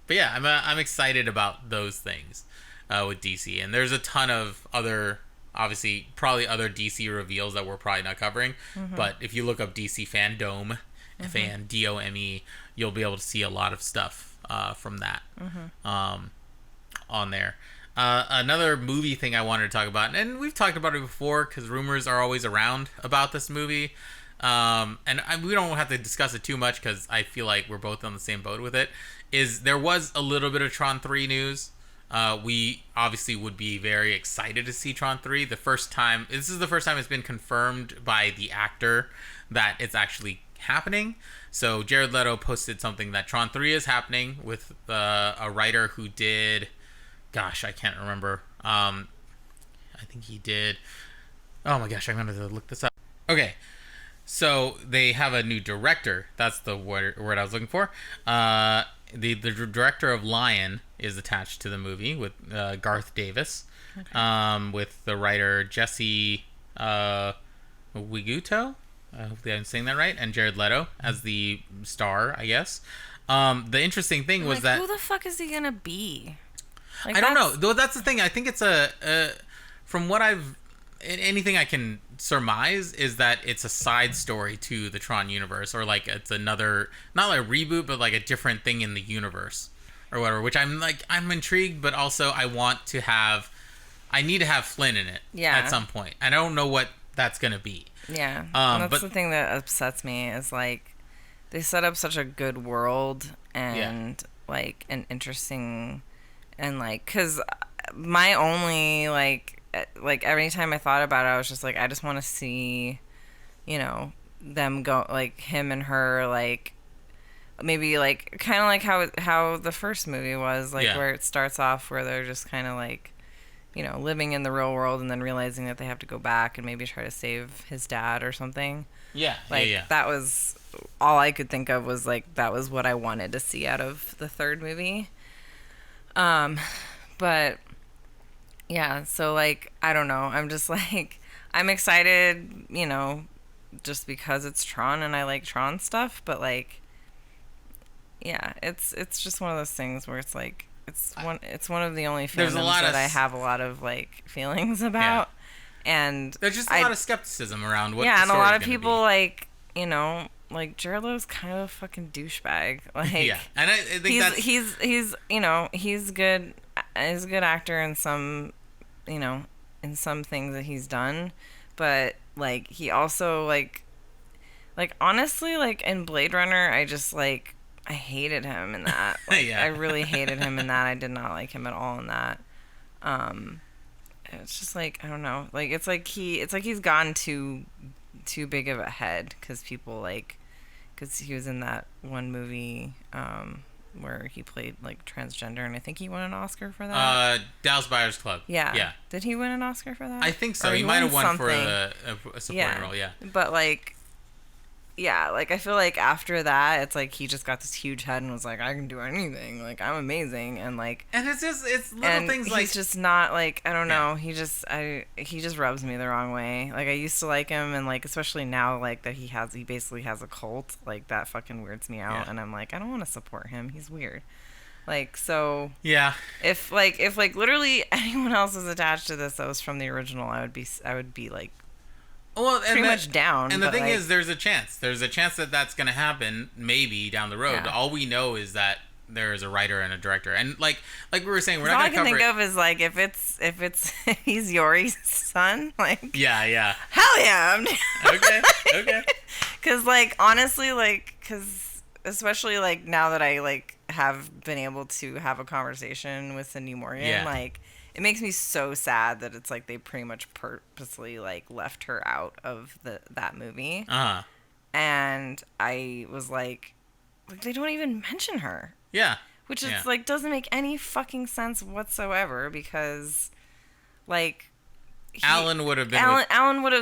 yeah, I'm excited about those things with DC, and there's a ton of other, obviously, probably other DC reveals that we're probably not covering. But if you look up DC Fandome, Fandome, you'll be able to see a lot of stuff from that on there. Another movie thing I wanted to talk about, and we've talked about it before because rumors are always around about this movie. We don't have to discuss it too much because I feel like we're both on the same boat with it. There was a little bit of Tron 3 news. We obviously would be very excited to see Tron 3. This is the first time it's been confirmed by the actor that it's actually happening. So Jared Leto posted something that Tron 3 is happening with a writer who did, gosh, I can't remember. I think he did. Oh my gosh, I'm going to look this up. Okay. So they have a new director. That's the word I was looking for. The director of Lion is attached to the movie with Garth Davis, with the writer Jesse Wiguto. Hopefully I'm saying that right. And Jared Leto as the star, I guess. The interesting thing was that... Who the fuck is he going to be? I don't know. Though that's the thing. I think it's from what anything I can surmise is that it's a side story to the Tron universe, or like it's another, not like a reboot, but like a different thing in the universe or whatever, which I'm intrigued, but also I need to have Flynn in it at some point. I don't know what that's going to be. Yeah. That's the thing that upsets me is like they set up such a good world and like an interesting, and like, cause my only like every time I thought about it, I was just like, I just want to see, them go, like him and her, like maybe like kind of like how the first movie was, like where it starts off where they're just kind of like, living in the real world and then realizing that they have to go back and maybe try to save his dad or something. Yeah. That was all I could think of, was like, that was what I wanted to see out of the third movie. But yeah, so like, I don't know. I'm just like, I'm excited, just because it's Tron and I like Tron stuff, but like, yeah, it's just one of those things where it's like, it's one of the only fandoms that I have a lot of like feelings about. And there's just a lot of skepticism around what and a lot of people like, like Jared Leto's kind of a fucking douchebag. Like, and I think he's good. He's a good actor in some, in some things that he's done, but like he also like honestly, like in Blade Runner, I just like, I hated him in that. Like, I really hated him in that. I did not like him at all in that. It's just like, I don't know. Like it's like he's gone too big of a head because people like, because he was in that one movie where he played like transgender, and I think he won an Oscar for that. Dallas Buyers Club. Yeah. Did he win an Oscar for that? I think so. He might have won for a supporting role. Yeah. But like, yeah, like I feel like after that, it's like he just got this huge head and was like, I can do anything. Like, I'm amazing, and like, and it's little things like, he's just not like, I don't know. He just rubs me the wrong way. Like I used to like him, and like especially now, like that he basically has a cult. Like that fucking weirds me out, and I'm like, I don't want to support him. He's weird. Like, so yeah. If literally anyone else was attached to this that was from the original, I would be like, pretty much down. And the thing is, there's a chance that that's going to happen maybe down the road. Yeah. All we know is that there is a writer and a director, and like we were saying, we're not going to cover it. All I can think of is like, if he's Yori's son, like, yeah, hell yeah. Okay. Because like honestly, like, because especially like now that I like have been able to have a conversation with Cindy Morgan, like, it makes me so sad that it's like they pretty much purposely like left her out of that movie. And I was like, they don't even mention her. Yeah. Which is like, doesn't make any fucking sense whatsoever, because like Alan would have been Alan would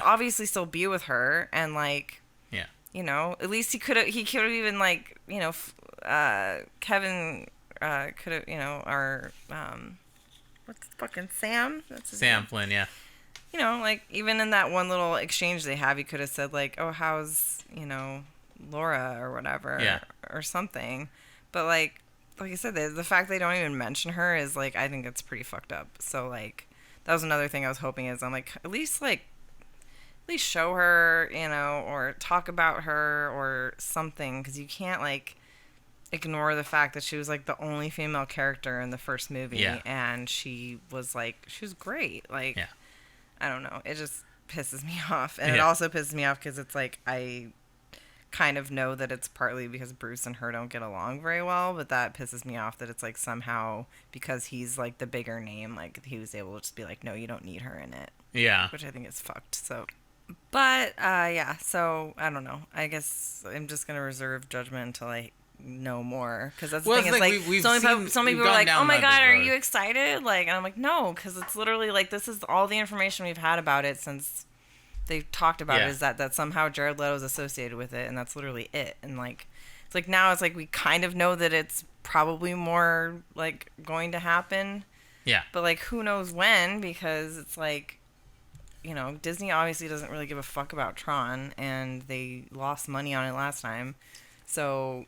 obviously still be with her, and like, at least he could have even like, Kevin could have, our what's fucking Sam? That's his Sam name. Flynn, yeah. Like even in that one little exchange they have, he could have said like, "Oh, how's Laura or whatever, Yeah. or something." But like I said, the fact they don't even mention her is like, I think it's pretty fucked up. So like that was another thing I was hoping is I'm like at least show her, or talk about her or something, because you can't like ignore the fact that she was like the only female character in the first movie, Yeah. and she was great. Like, Yeah. I don't know, it just pisses me off, and it Yeah. also pisses me off because it's like I kind of know that it's partly because Bruce and her don't get along very well, but that pisses me off that it's like somehow because he's like the bigger name, like he was able to just be like, no, you don't need her in it. Yeah. Which I think is fucked. So, but yeah, so I don't know. I guess I'm just gonna reserve judgment until I know more, because that's the thing. It's like so many people are like, "Oh my god, are you excited?" Like, and I'm like, "No," because it's literally like this is all the information we've had about it since they've talked about it, is that somehow Jared Leto is associated with it, and that's literally it. And like, it's like now it's like we kind of know that it's probably more like going to happen. Yeah. But like, who knows when? Because it's like, Disney obviously doesn't really give a fuck about Tron, and they lost money on it last time. So,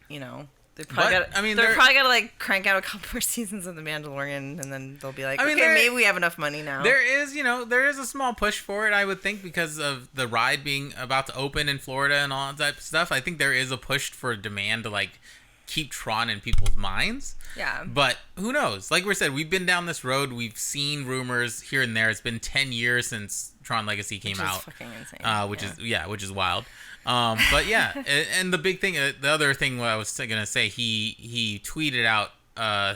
they're probably got to like crank out a couple more seasons of The Mandalorian, and then they'll be like, maybe we have enough money now. There is a small push for it, I would think, because of the ride being about to open in Florida and all that type of stuff. I think there is a push for demand to like keep Tron in people's minds. Yeah. But who knows? Like we said, we've been down this road. We've seen rumors here and there. It's been 10 years since Tron Legacy came out. Which is fucking insane. Which is wild. But yeah, and the big thing, the other thing what I was gonna say, he tweeted out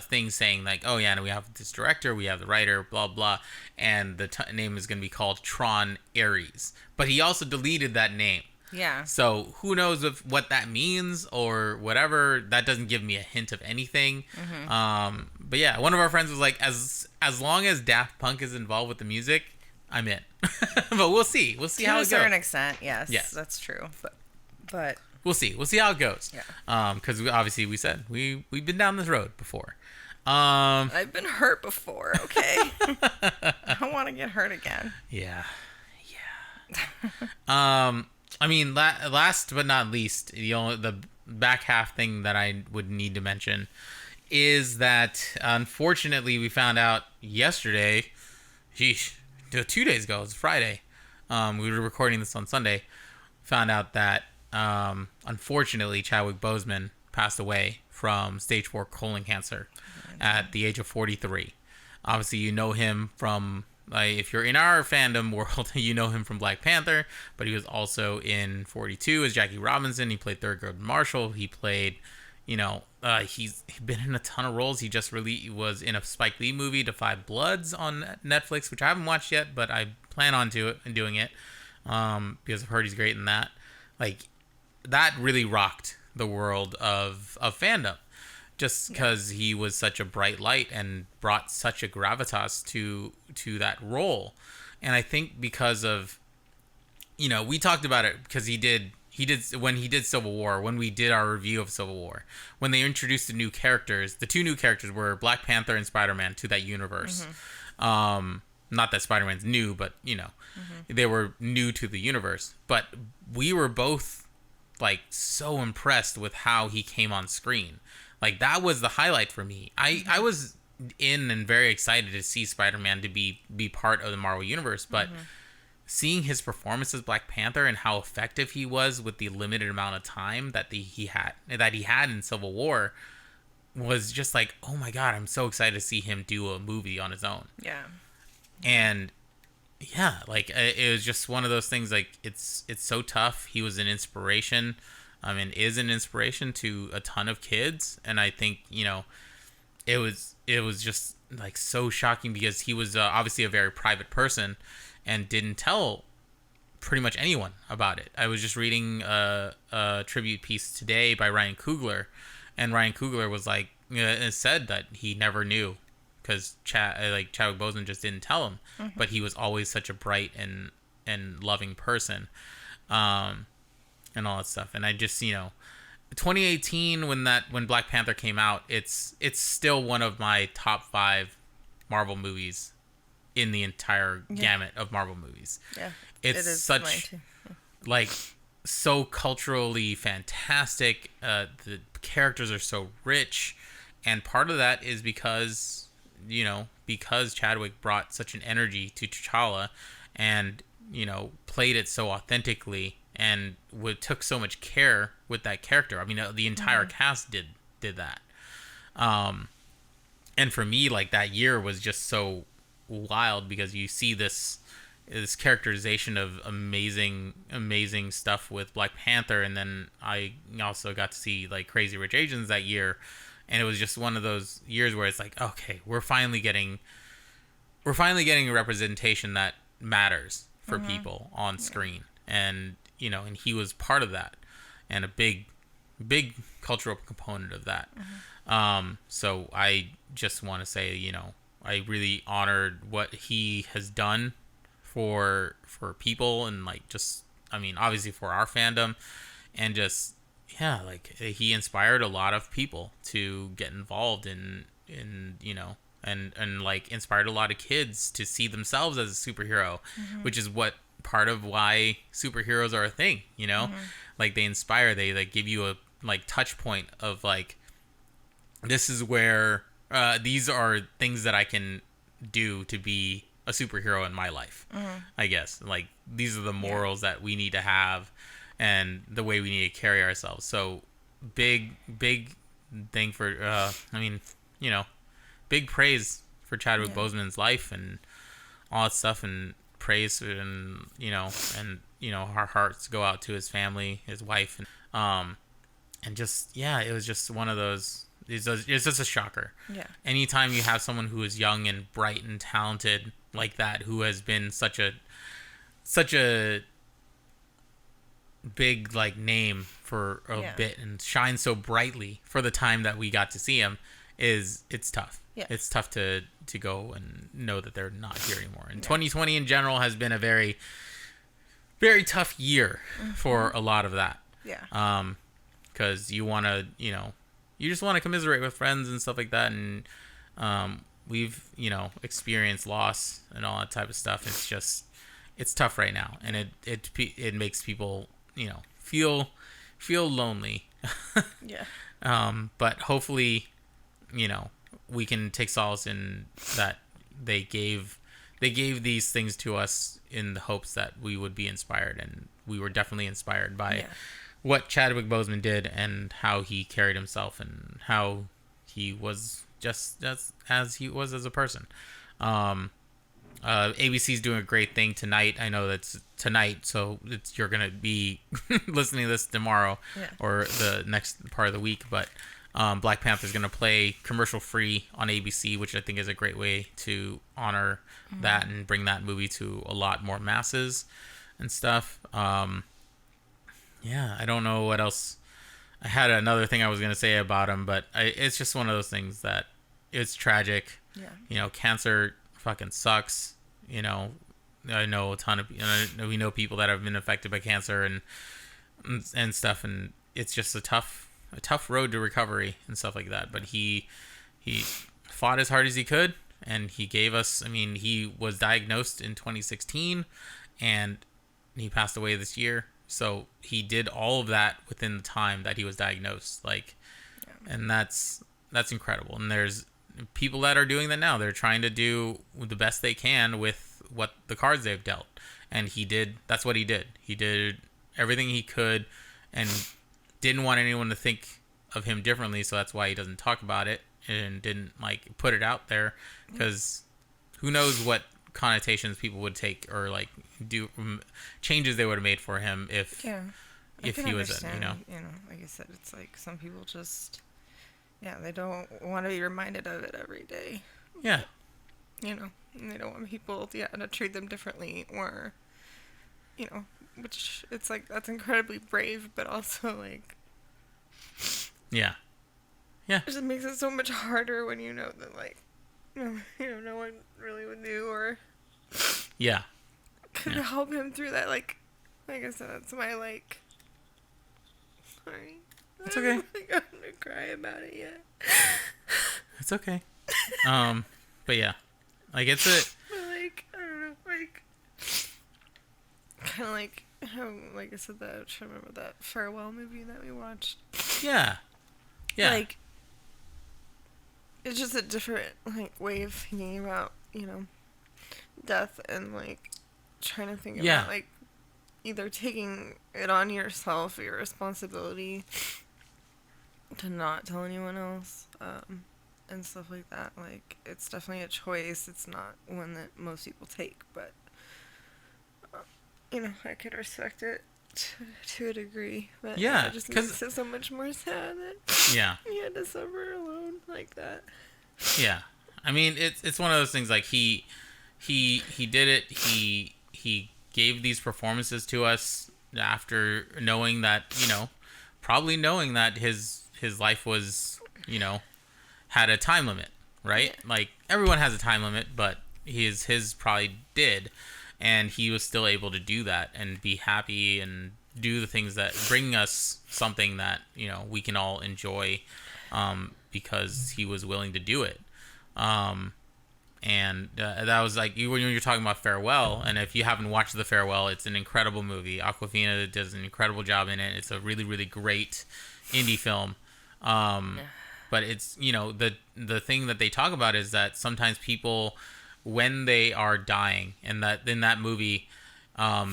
things saying like, oh yeah, and we have this director, we have the writer, blah blah, and the name is gonna be called Tron Ares. But he also deleted that name. Yeah. So who knows what that means or whatever. That doesn't give me a hint of anything. Mm-hmm. But yeah, one of our friends was like, as long as Daft Punk is involved with the music, I'm in. But we'll see. We'll see how it goes. To a certain extent, yes. That's true. But we'll see. We'll see how it goes. Yeah. Because obviously we said we've been down this road before. I've been hurt before. Okay. I don't want to get hurt again. Yeah. I mean, last but not least, the back half thing that I would need to mention is that unfortunately we found out yesterday, 2 days ago, it was Friday. We were recording this on Sunday. Found out that unfortunately Chadwick Boseman passed away from stage 4 colon cancer at the age of 43. Obviously, you know him from. If you're in our fandom world, you know him from Black Panther, but he was also in 42 as Jackie Robinson. He played Thurgood Marshall. He played, he's been in a ton of roles. He just really was in a Spike Lee movie, Defy Bloods, on Netflix, which I haven't watched yet, but I plan on doing it because I've heard he's great in that. Like, that really rocked the world of fandom. Just because he was such a bright light and brought such a gravitas to that role. And I think because of, we talked about it because when he did Civil War, when we did our review of Civil War, when they introduced the two new characters were Black Panther and Spider-Man to that universe. Mm-hmm. Not that Spider-Man's new, but, they were new to the universe. But we were both, like, so impressed with how he came on screen. Like, that was the highlight for me. I was in and very excited to see Spider-Man to be part of the Marvel Universe, but seeing his performance as Black Panther and how effective he was with the limited amount of time that he had in Civil War was just like, oh my god, I'm so excited to see him do a movie on his own. Yeah. And yeah, like, it was just one of those things, like, it's so tough. He was an inspiration. Is an inspiration to a ton of kids, and I think it was just like so shocking because he was obviously a very private person and didn't tell pretty much anyone about it. I was just reading a tribute piece today by Ryan Coogler, and Ryan Coogler was like, said that he never knew because Chadwick Boseman just didn't tell him, but he was always such a bright and loving person. And all that stuff. And I just, 2018 when Black Panther came out, it's still one of my top 5 Marvel movies in the entire gamut of Marvel movies. Yeah. It's it is such mine too. like so culturally fantastic. The characters are so rich, and part of that is because Chadwick brought such an energy to T'Challa, and played it so authentically, and took so much care with that character. I mean, the entire cast did that. And for me, like, that year was just so wild because you see this characterization of amazing stuff with Black Panther, and then I also got to see like Crazy Rich Asians that year, and it was just one of those years where it's like, okay, we're finally getting a representation that matters for people on screen, and and he was part of that, and a big cultural component of that. So I just want to say, I really honored what he has done for people, and like, just, I mean, obviously for our fandom, and just, yeah, like, he inspired a lot of people to get involved in and like inspired a lot of kids to see themselves as a superhero, which is what part of why superheroes are a thing, like they inspire, they like give you a like touch point of like, this is where these are things that I can do to be a superhero in my life. I guess like these are the morals that we need to have, and the way we need to carry ourselves. So big thing for big praise for Chadwick Boseman's life and all that stuff, and praise, and our hearts go out to his family, his wife, and just, it was just one of those. It's just a shocker. Yeah. Anytime you have someone who is young and bright and talented like that, who has been such a big like name for a bit and shines so brightly for the time that we got to see him, it's tough. Yeah. It's tough to go and know that they're not here anymore. And 2020 in general has been a very, very tough year for a lot of that. Yeah. Because you want to, you just want to commiserate with friends and stuff like that, and we've experienced loss and all that type of stuff. It's tough right now, and it makes people feel lonely. But hopefully we can take solace in that they gave these things to us in the hopes that we would be inspired, and we were definitely inspired by what Chadwick Boseman did, and how he carried himself, and how he was just as he was as a person. ABC's doing a great thing tonight. I know that's tonight, so you're gonna be listening to this tomorrow or the next part of the week. But Black Panther's gonna play commercial free on ABC, which I think is a great way to honor that and bring that movie to a lot more masses and stuff. I don't know what else. I had another thing I was gonna say about him, but it's just one of those things that it's tragic. Cancer fucking sucks. I know a ton of, we know people that have been affected by cancer and stuff, and it's just a tough road to recovery and stuff like that. But he fought as hard as he could, and he gave us. I mean, he was diagnosed in 2016, and he passed away this year. So he did all of that within the time that he was diagnosed, and that's incredible. And there's people that are doing that now. They're trying to do the best they can with what the cards they've dealt, and that's what he did. He did everything he could, and didn't want anyone to think of him differently. So that's why he doesn't talk about it and didn't like put it out there, because who knows what connotations people would take, or like do changes they would have made for him if he was like I said, it's like some people just they don't want to be reminded of it every day. And they don't want people to treat them differently, or which it's like, that's incredibly brave, but also like it just makes it so much harder when you know that like no one really would do or could help him through that. Like I said, that's my sorry. It's okay. I'm gonna cry about it yet. It's okay. But yeah, like it's a. But like, I don't know, like, kind of like how, like I said, that I'm trying to remember that farewell movie that we watched. Yeah. Yeah. Like, it's just a different like way of thinking about, you know, death, and like trying to think about like either taking it on yourself, your responsibility to not tell anyone else, and stuff like that. Like, it's definitely a choice. It's not one that most people take, but you know, I could respect it to a degree. But Yeah, it just makes it so much more sad that he had to suffer alone like that. Yeah, I mean, it's one of those things. Like he did it. He gave these performances to us after knowing that, you know, probably knowing that his life was, you know, had a time limit, right? Yeah. Like everyone has a time limit, but his probably did, and he was still able to do that and be happy and do the things that bring us something that, you know, we can all enjoy, because he was willing to do it. And that was like, when you're talking about Farewell, and if you haven't watched The Farewell, it's an incredible movie. Awkwafina does an incredible job in it. It's a really, really great indie film. But it's, you know, the thing that they talk about is that sometimes people, when they are dying, and that in that movie,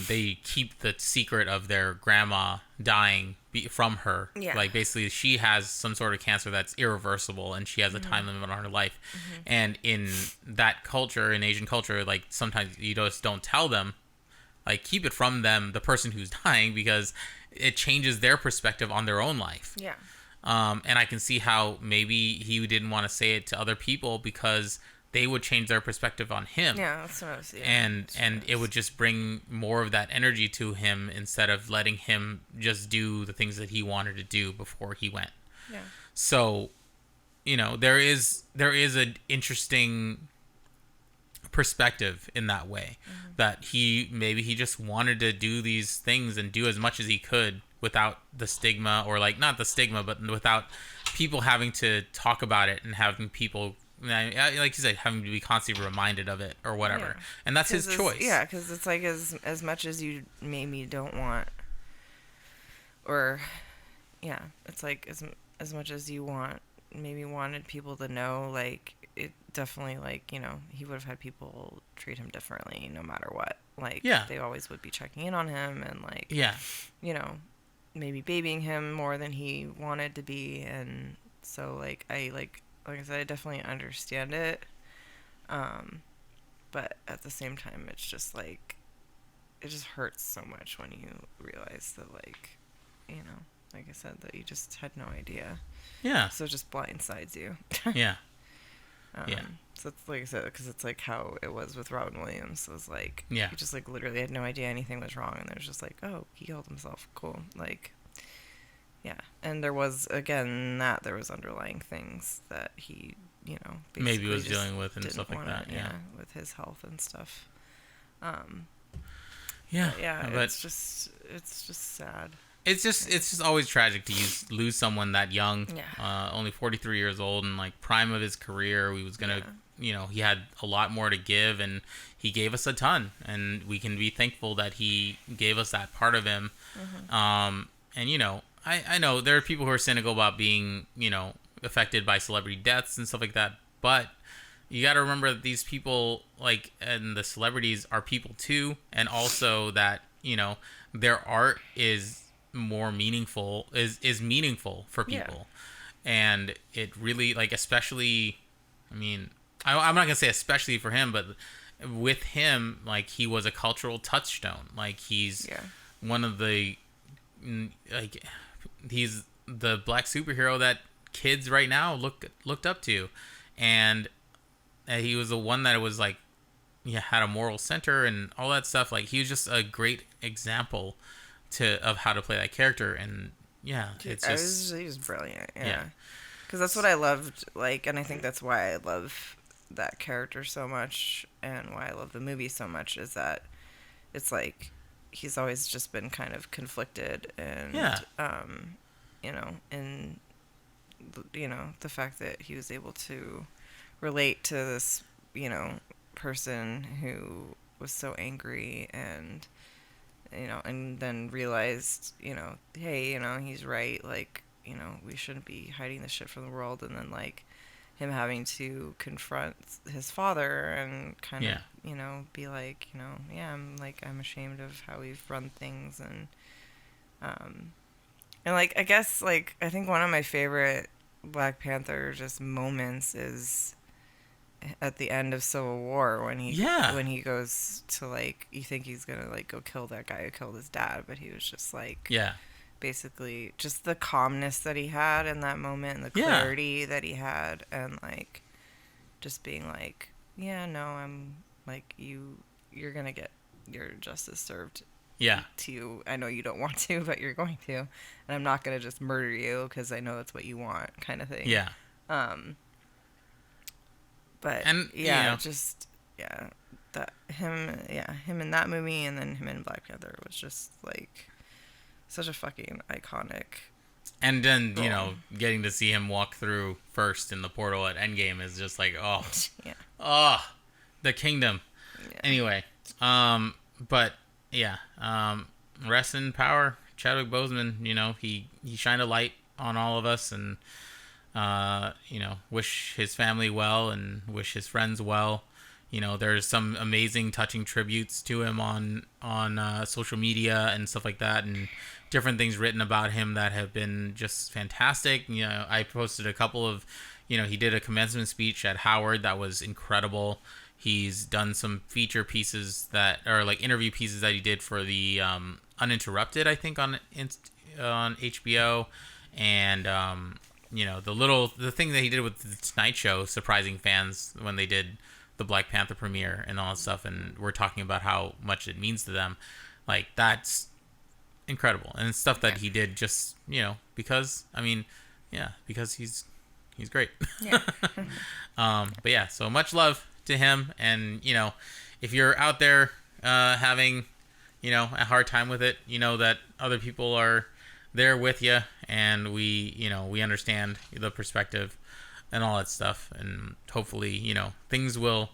they keep the secret of their grandma dying from her. Yeah. Like, basically, she has some sort of cancer that's irreversible, and she has a time limit on her life. And in that culture, in Asian culture, like, sometimes you just don't tell them. Like, keep it from them, the person who's dying, because it changes their perspective on their own life. Yeah. And I can see how maybe he didn't want to say it to other people because they would change their perspective on him. Yeah, that's what I was. Yeah, and it would just bring more of that energy to him instead of letting him just do the things that he wanted to do before he went. Yeah. So, you know, there is an interesting perspective in that way, that he just wanted to do these things and do as much as he could without the stigma, or like not the stigma, but without people having to talk about it and having people, like you said, having to be constantly reminded of it or whatever. Yeah. And that's his choice. Yeah, because it's like as much as you maybe don't want, or yeah, it's like as much as you wanted people to know, like, it definitely, like, you know, he would have had people treat him differently no matter what. Like, they always would be checking in on him and, like, you know, maybe babying him more than he wanted to be. And so, like I said, I definitely understand it. But at the same time, it's just like, it just hurts so much when you realize that, like, you know, like I said, that you just had no idea. Yeah. So it just blindsides you. Yeah. So it's like I said, because it's like how it was with Robin Williams. It was like, he just like literally had no idea anything was wrong, and there's just like, oh, he killed himself. Cool. Like, yeah. And there was, again, there was underlying things that he, you know, maybe was dealing with and stuff like that. Yeah. With his health and stuff. Yeah. But it's just sad. It's just always tragic to lose someone that young. Yeah. Only 43 years old, and like prime of his career. We was gonna, you know, he had a lot more to give, and he gave us a ton, and we can be thankful that he gave us that part of him. And you know, I know there are people who are cynical about being, you know, affected by celebrity deaths and stuff like that, but you got to remember that these people, like, and the celebrities are people too, and also that, you know, their art is more meaningful, is meaningful for people. And it really, like, especially, I mean, I'm not gonna say especially for him, but with him, like, he was a cultural touchstone. Like, he's one of the, like, he's the black superhero that kids right now looked up to, and he was the one that was like, had a moral center and all that stuff. Like, he was just a great example of how to play that character. And it's just, he was brilliant. Yeah, because that's what I loved. Like, and I think that's why I love that character so much, and why I love the movie so much, is that it's like he's always just been kind of conflicted, and and the fact that he was able to relate to this, person who was so angry and and then realized, hey, he's right, like, we shouldn't be hiding this shit from the world, and then like him having to confront his father and kind of, be like, yeah, I'm ashamed of how we've run things, and like, I guess, like, I think one of my favorite Black Panther just moments is at the end of Civil War when he goes to, like, you think he's gonna like go kill that guy who killed his dad, but he was just like, basically just the calmness that he had in that moment and the clarity that he had, and like just being like, yeah, no, I'm like, you're gonna get your justice served to you. I know you don't want to, but you're going to, and I'm not gonna just murder you because I know that's what you want, kind of thing. But that him in that movie, and then him in Black Panther was just like such a fucking iconic. And then getting to see him walk through first in the portal at Endgame is just like, the kingdom. Anyway, but rest in power, Chadwick Boseman. He shined a light on all of us, and wish his family well and wish his friends well. There's some amazing, touching tributes to him on social media and stuff like that, and different things written about him that have been just fantastic. I posted a couple of, he did a commencement speech at Howard that was incredible. He's done some feature pieces that are like interview pieces that he did for the Uninterrupted, I think, on HBO, and the thing that he did with the Tonight Show, surprising fans when they did the Black Panther premiere and all that stuff, and we're talking about how much it means to them. Like, that's incredible, and it's stuff that he did just because because he's great. But so much love to him, and if you're out there having a hard time with it, that other people are there with you, and we understand the perspective and all that stuff, and hopefully things will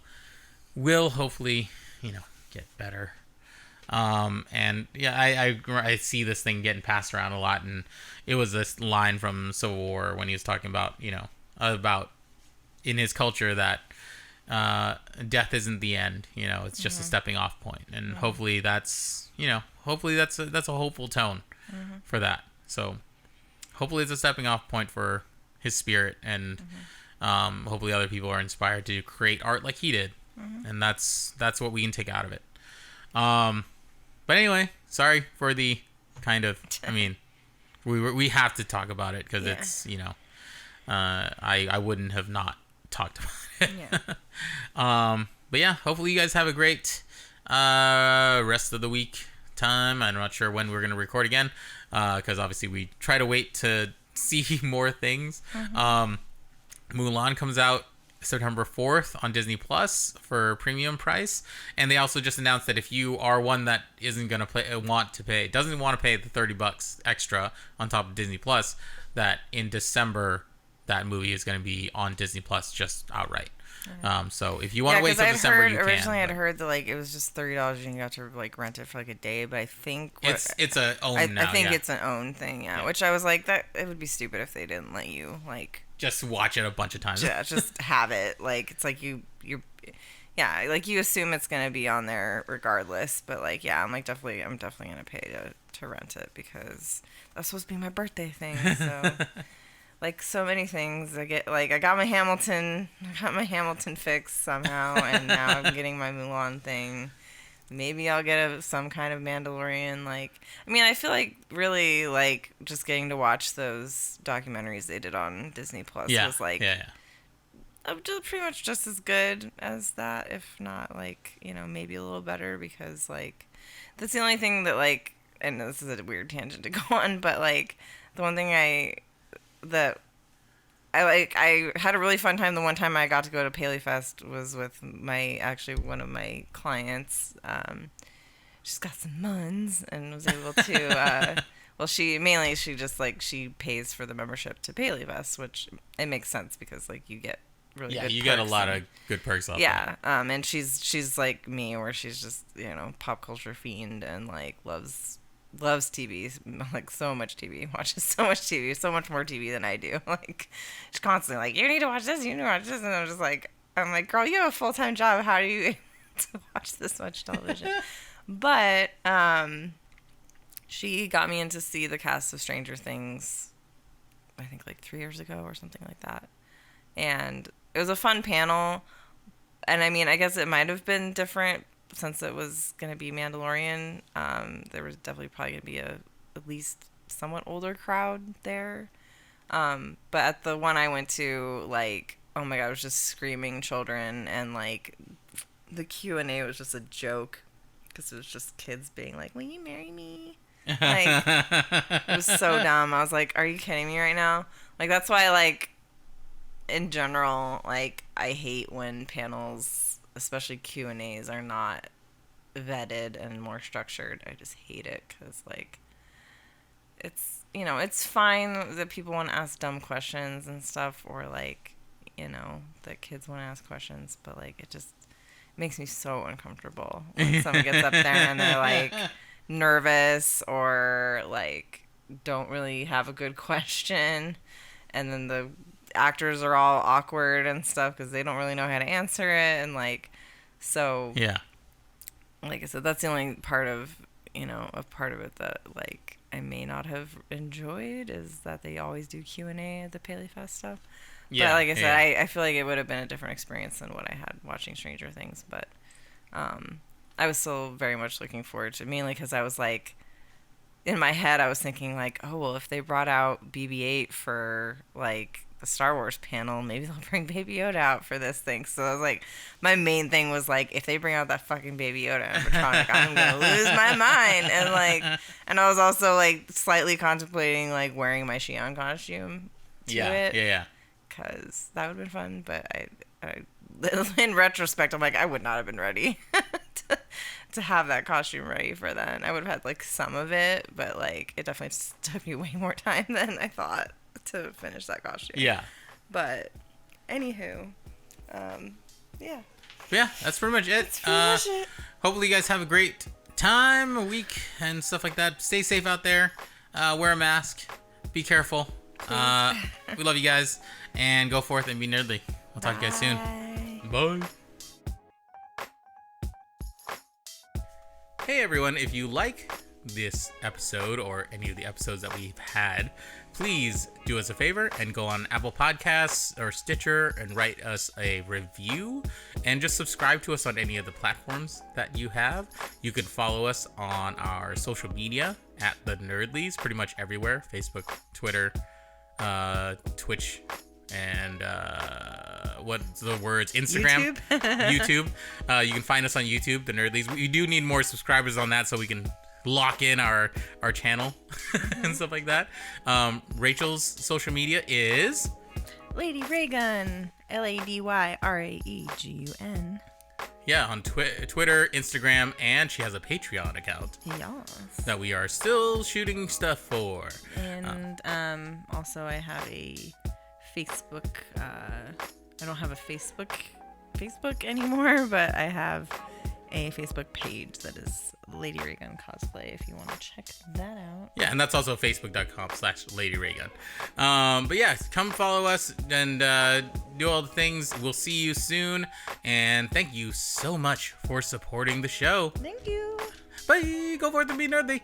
hopefully get better. I see this thing getting passed around a lot, and it was this line from Civil War when he was talking about about in his culture that death isn't the end, it's just a stepping off point, and hopefully that's a hopeful tone for that. So hopefully it's a stepping off point for his spirit, and hopefully other people are inspired to create art like he did, and that's what we can take out of it. But anyway, sorry for the kind of, we have to talk about it because it's I wouldn't have not talked about it. But hopefully you guys have a great rest of the week time. I'm not sure when we're going to record again, because obviously we try to wait to see more things. Mulan comes out September 4th on Disney Plus for premium price, and they also just announced that if you are one that doesn't want to pay the $30 extra on top of Disney Plus, that in December that movie is going to be on Disney Plus just outright. So if you want to wait till December, you can. Originally, I'd heard that like it was just $30 and you got to like rent it for like a day. But I think it's a own now. I think it's an own thing. Which I was like, that it would be stupid if they didn't let you like just watch it a bunch of times. Yeah, just have it. Like it's like you're like you assume it's gonna be on there regardless. But like I'm definitely gonna pay to rent it because that's supposed to be my birthday thing. So. Like so many things, I got my Hamilton fix somehow, and now I'm getting my Mulan thing. Maybe I'll get some kind of Mandalorian. I feel like really like just getting to watch those documentaries they did on Disney Plus was just pretty much just as good as that, if not maybe a little better, because that's the only thing that and this is a weird tangent to go on, but the one thing I had a really fun time. The one time I got to go to Paley Fest was with one of my clients. She's got some muns and was able to Well, she just like she pays for the membership to Paley Fest, which it makes sense because like you get really good you perks get a lot of good perks off. Yeah, and she's like me, where she's just pop culture fiend and like loves TV, like so much TV, watches so much TV, so much more TV than I do. Like she's constantly like, you need to watch this, you need to watch this, and I'm like, girl, you have a full-time job. How do you able to watch this much television? But she got me in to see the cast of Stranger Things, I think like 3 years ago or something like that. And it was a fun panel. And I mean, I guess it might have been different since it was going to be Mandalorian. There was definitely probably going to be at least somewhat older crowd there. But at the one I went to, like, oh my God, it was just screaming children. And like the Q&A was just a joke because it was just kids being like, will you marry me? Like, it was so dumb. I was like, are you kidding me right now? Like, that's why, like, in general, like, I hate when panels, especially Q&As, are not vetted and more structured. I just hate it because, like, it's fine that people want to ask dumb questions and stuff, or, like, that kids want to ask questions, but, like, it just makes me so uncomfortable when someone gets up there and they're, like, nervous or like don't really have a good question, and then the actors are all awkward and stuff because they don't really know how to answer it, and like, so yeah, like I said, that's the only part of a part of it that like I may not have enjoyed, is that they always do Q&A at the Paley Fest stuff. But like I said, I feel like it would have been a different experience than what I had watching Stranger Things, but I was still very much looking forward to it, mainly because I was like, in my head, I was thinking like, oh, well, if they brought out BB-8 for like the Star Wars panel, maybe they'll bring Baby Yoda out for this thing. So I was like, my main thing was like, if they bring out that fucking Baby Yoda animatronic, I'm going to lose my mind. And I was also like slightly contemplating like wearing my Xi'an costume to it. Yeah. Because that would have been fun, but I in retrospect, I'm like, I would not have been ready to have that costume ready for then. I would have had like some of it, but like it definitely took me way more time than I thought to finish that costume. Yeah. But anywho, yeah. Yeah, that's pretty much it. Hopefully you guys have a great time, a week, and stuff like that. Stay safe out there. Wear a mask. Be careful. We love you guys, and go forth and be nerdly. I'll talk to you guys soon. Bye. Hey everyone, if you like this episode or any of the episodes that we've had, please do us a favor and go on Apple Podcasts or Stitcher and write us a review, and just subscribe to us on any of the platforms that you have. You can follow us on our social media at The Nerdlies, pretty much everywhere: Facebook, Twitter, Twitch, and what's the words? Instagram, YouTube. You can find us on YouTube, The Nerdlies. We do need more subscribers on that so we can lock in our channel and stuff like that. Rachel's social media is Lady Raygun, LADYRAEGUN. Yeah, on Twitter, Instagram, and she has a Patreon account. Yes. That we are still shooting stuff for. And also I have a Facebook. I don't have a Facebook anymore, but I have a Facebook page that is Lady Raygun Cosplay if you want to check that out. Yeah, and that's also facebook.com/Lady Raygun. But yeah, come follow us and do all the things. We'll see you soon, and thank you so much for supporting the show. Thank you. Bye. Go forth and be nerdly.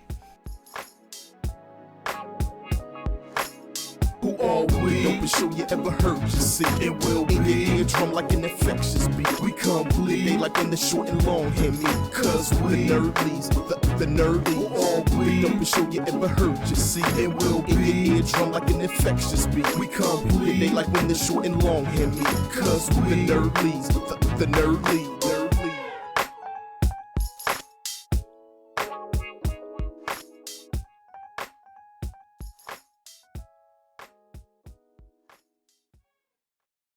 Who are we? Don't show you ever heard you see. It will be a drum like an infectious beat. We complete. They like in the short and long hear me. Cause we the nerdlies, the nerdy. Who are we? Don't show you ever heard you see. It will be a drum like an infectious beat. We complete. They like when the short and long hear me. Cause we the nerdlies, the nerdlies.